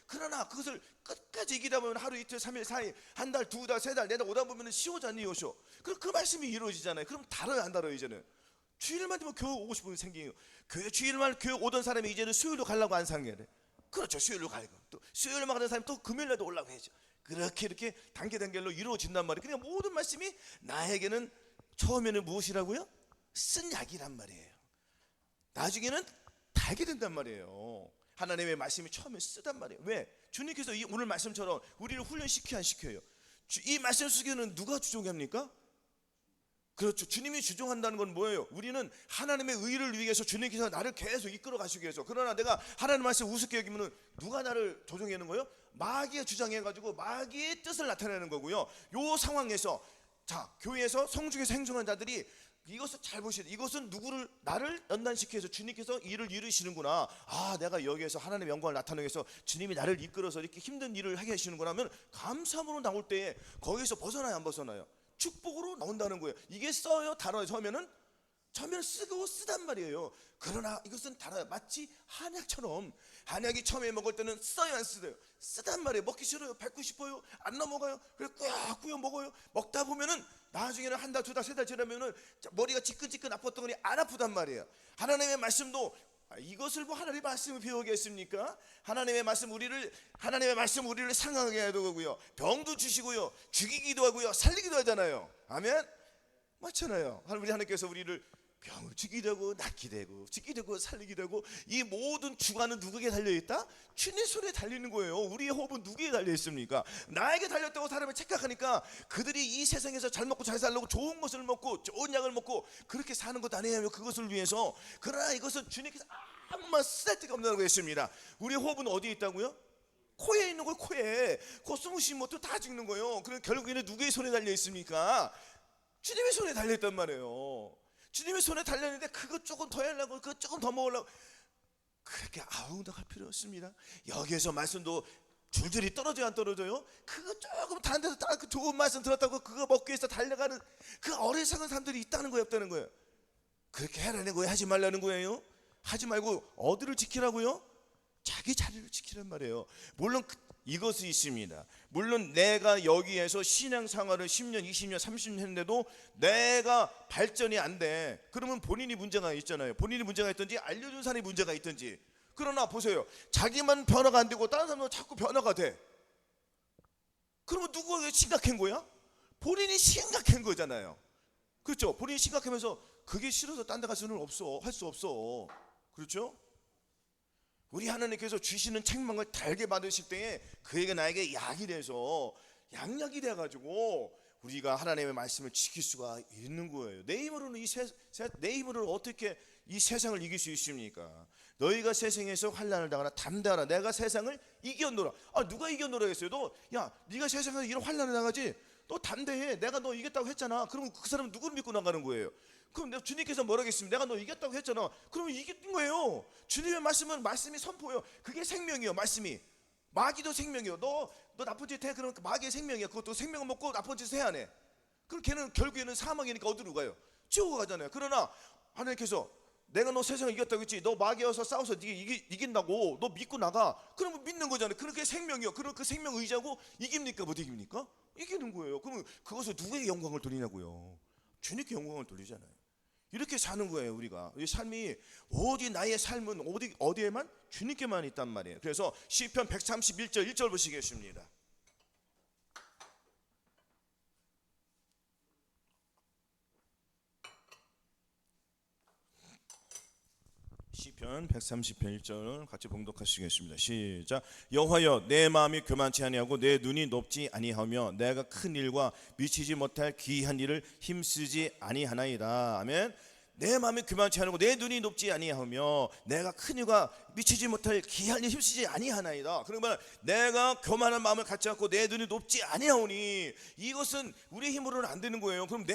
그러나 그것을 끝까지 이기다 보면 하루 이틀 3일 4일 한 달 2달 3달 4달 오다 보면 쉬워졌니 요쇼. 그럼 그 말씀이 이루어지잖아요. 그럼 달아요 안 달아요 이제는? 주일만 되면 교회 오고 싶은 생기요. 교회 주일만 교회 오던 사람이 이제는 수요일로 가려고 안 상해요. 그렇죠. 수요일로 가고 또 수요일만 가는 사람이 또 금요일날도 올라고 해야죠. 이렇게 단계로 이루어진단 말이에요. 그러니까 모든 말씀이 나에게는 처음에는 무엇이라고요? 쓴 약이란 말이에요. 나중에는 달게 된단 말이에요. 하나님의 말씀이 처음에 쓰단 말이에요. 왜? 주님께서 이 오늘 말씀처럼 우리를 훈련시켜야 안 시켜요. 이 말씀 속에는 누가 주종합니까? 그렇죠. 주님이 주종한다는 건 뭐예요? 우리는 하나님의 의를 위해서 주님께서 나를 계속 이끌어 가시기 위해서. 그러나 내가 하나님의 말씀 우습게 여기면 누가 나를 조종하는 거예요? 마귀가 주장해가지고 마귀의 뜻을 나타내는 거고요. 요 상황에서 자 교회에서 성중에서 행동한 자들이 이것을 잘 보시다. 이것은 나를 연단시키기 위해서 주님께서 일을 이루시는구나. 내가 여기에서 하나님의 영광을 나타내기 위해서 주님이 나를 이끌어서 이렇게 힘든 일을 하게 하시는구나 하면 감사함으로 나올 때에 거기서 벗어나요 안 벗어나요? 축복으로 나온다는 거예요. 이게 써요 달아요. 처음에는 처음에는 쓰단 말이에요. 그러나 이것은 달아요. 마치 한약처럼. 한약이 처음에 먹을 때는 써요, 안 쓰요? 쓰단 말이에요. 먹기 싫어요, 뱉고 싶어요, 안 넘어가요. 그래서 꾸역꾸역 먹어요. 먹다 보면은 나중에는 한 달, 두 달, 세 달 지나면은 머리가 지끈지끈 아팠던 거니 안 아프단 말이에요. 하나님의 말씀도 이것을 뭐 하나님의 말씀을 배우겠습니까? 하나님의 말씀 우리를 상하게 하고요, 병도 주시고요, 죽이기도 하고요, 살리기도 하잖아요. 아멘. 맞잖아요. 우리 하나님께서 우리를 병을 죽이기도 하고 낫기도 하고 죽기도 하고 살리기도 하고, 이 모든 주관은 누구에게 달려있다? 주님 손에 달리는 거예요. 우리의 호흡은 누구에게 달려있습니까? 나에게 달렸다고 사람을 착각하니까 그들이 이 세상에서 잘 먹고 잘 살려고 좋은 것을 먹고 좋은 약을 먹고 그렇게 사는 것 아니에요, 그것을 위해서. 그러나 이것은 주님께서 아무만 쓸데가 없는 것입니다. 우리의 호흡은 어디에 있다고요? 코에 있는 거예요. 코에. 코 숨 쉬면 뭐 다 죽는 거예요. 그럼 결국에는 누구의 손에 달려있습니까? 주님의 손에 달려있단 말이에요. 주님의 손에 달렸는데 그것 조금 더 하려고, 그것 조금 더 먹으려고 그렇게 아웅다할 필요 없습니다. 여기에서 말씀도 줄줄이 떨어져요, 안 떨어져요? 그거 조금 다른 데서 딱 좋은 말씀 들었다고 그거 먹기 위해서 달려가는 그 어리석은 사람들이 있다는 거예요, 없다는 거예요? 그렇게 해라는 거예요, 하지 말라는 거예요? 하지 말고 어디를 지키라고요? 자기 자리를 지키란 말이에요. 물론 이것이 있습니다. 물론 내가 여기에서 신앙생활을 10년, 20년, 30년 했는데도 내가 발전이 안 돼. 그러면 본인이 문제가 있잖아요. 본인이 문제가 있든지 알려준 사람이 문제가 있든지. 그러나 보세요, 자기만 변화가 안 되고 다른 사람은 자꾸 변화가 돼. 그러면 누구가 심각한 거야? 본인이 심각한 거잖아요. 그렇죠? 본인이 심각하면서 그게 싫어서 딴 데 갈 수는 없어. 할 수 없어. 그렇죠? 우리 하나님께서 주시는 책망을 달게 받으실 때에 그에게 나에게 약이 돼서 양약이 돼가지고 우리가 하나님의 말씀을 지킬 수가 있는 거예요. 내 힘으로는 내 힘으로는 어떻게 이 세상을 이길 수 있습니까? 너희가 세상에서 환난을 당하나 담대하라. 내가 세상을 이겼노라. 누가 이겼노라 했어요? 네가 세상에서 이런 환난을 당하지? 너 담대해. 내가 너 이겼다고 했잖아. 그러면 그 사람은 누구를 믿고 나가는 거예요? 그럼 내가 주님께서 뭐라고 했습니다. 내가 너 이겼다고 했잖아. 그러면 이긴 거예요. 주님의 말씀은 말씀이 선포예요. 그게 생명이에요. 말씀이. 마귀도 생명이에요. 너 나쁜 짓 해. 그러면 마귀의 생명이야. 그것도 생명을 먹고 나쁜 짓을 해야 해. 그럼 걔는 결국에는 사망이니까 어디로 가요? 지옥으로 가잖아요. 그러나 하나님께서 내가 너 세상을 이겼다고 했지. 너 마귀와서 싸워서 네가 이긴다고 너 믿고 나가. 그러면 믿는 거잖아요. 그렇게 생명이요. 그럼 그 생명 의지하고 이깁니까? 못 이깁니까? 이기는 거예요. 그러면 그것을 누구에게 영광을 돌리냐고요? 주님께 영광을 돌리잖아요. 이렇게 사는 거예요. 우리가 이 삶이 오직 나의 삶은 어디에만? 주님께만 있단 말이에요. 그래서 시편 131절 1절 보시겠습니다. 시편 130편 1절 같이 봉독하시겠습니다. 시작. 여호와여, 내 마음이 교만치 아니하고 내 눈이 높지 아니하며 내가 큰 일과 미치지 못할 귀한 일을 힘쓰지 아니하나이다. 아멘. 내 마음이 교만치 않고 내 눈이 높지 아니하며 내가 큰 일과 미치지 못할 귀한 일 힘쓰지 아니하나이다. 그러면 내가 교만한 마음을 갖지 않고 내 눈이 높지 아니하오니 이것은 우리 힘으로는 안 되는 거예요. 그럼 내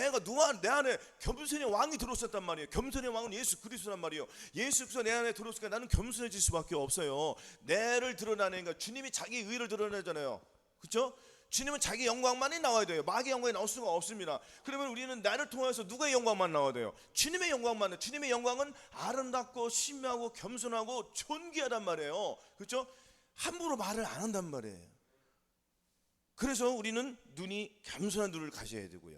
안에 겸손의 왕이 들어섰단 말이에요. 겸손의 왕은 예수 그리스도란 말이에요. 예수 그리스도 내 안에 들어오니까 나는 겸손해질 수밖에 없어요. 내를 드러나니까 주님이 자기 의를 드러내잖아요. 그렇죠? 주님은 자기 영광만이 나와야 돼요. 마귀의 영광이 나올 수가 없습니다. 그러면 우리는 나를 통해서 누구의 영광만 나와야 돼요? 주님의 영광만. 주님의 영광은 아름답고 신명하고 겸손하고 존귀하단 말이에요. 그렇죠? 함부로 말을 안 한단 말이에요. 그래서 우리는 겸손한 눈을 가져야 되고요,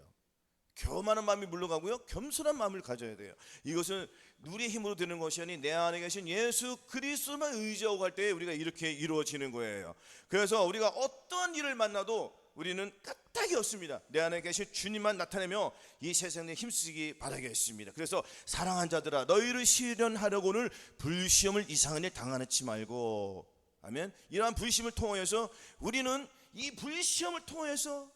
교만한 마음이 물러가고요, 겸손한 마음을 가져야 돼요. 이것은 우리의 힘으로 되는 것이 아닌 내 안에 계신 예수 그리스도만 의지하고 갈 때 우리가 이렇게 이루어지는 거예요. 그래서 우리가 어떤 일을 만나도 우리는 까딱이 없습니다. 내 안에 계신 주님만 나타내며 이 세상에 힘쓰기 바라겠습니다. 그래서 사랑한 자들아, 너희를 실현하려고는 불시험을 이상한 일 당하지 말고. 아멘. 이러한 불시험을 통해서 우리는 이 불시험을 통해서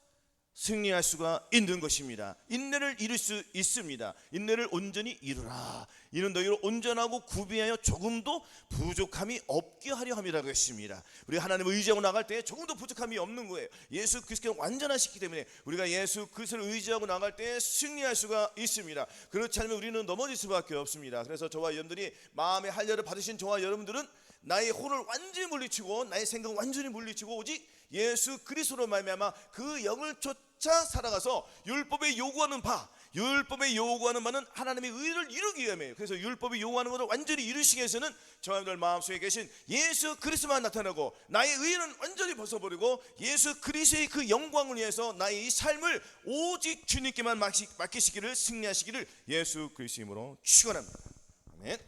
승리할 수가 있는 것입니다. 인내를 이룰 수 있습니다. 인내를 온전히 이루라. 이는 너희를 온전하고 구비하여 조금도 부족함이 없게 하려 함이라고 했습니다. 우리가 하나님을 의지하고 나갈 때 조금도 부족함이 없는 거예요. 예수 그리스도를 완전하시기 때문에 우리가 예수 그리스도를 의지하고 나갈 때 승리할 수가 있습니다. 그렇지 않으면 우리는 넘어질 수밖에 없습니다. 그래서 저와 여러분들이 마음의 할례를 받으신 저와 여러분들은 나의 혼을 완전히 물리치고 나의 생각을 완전히 물리치고 오직 예수 그리스도로 말미암아 그 영을 쫓아 살아가서 율법에 요구하는 바, 율법이 요구하는 바는 하나님의 의를 이루기 위함이에요. 그래서 율법이 요구하는 것을 완전히 이루시기 위해서는 저희들 마음속에 계신 예수 그리스도만 나타나고 나의 의는 완전히 벗어버리고 예수 그리스도의 그 영광을 위해서 나의 이 삶을 오직 주님께만 맡기시기를, 승리하시기를 예수 그리스도 이름으로 축원합니다. 아멘.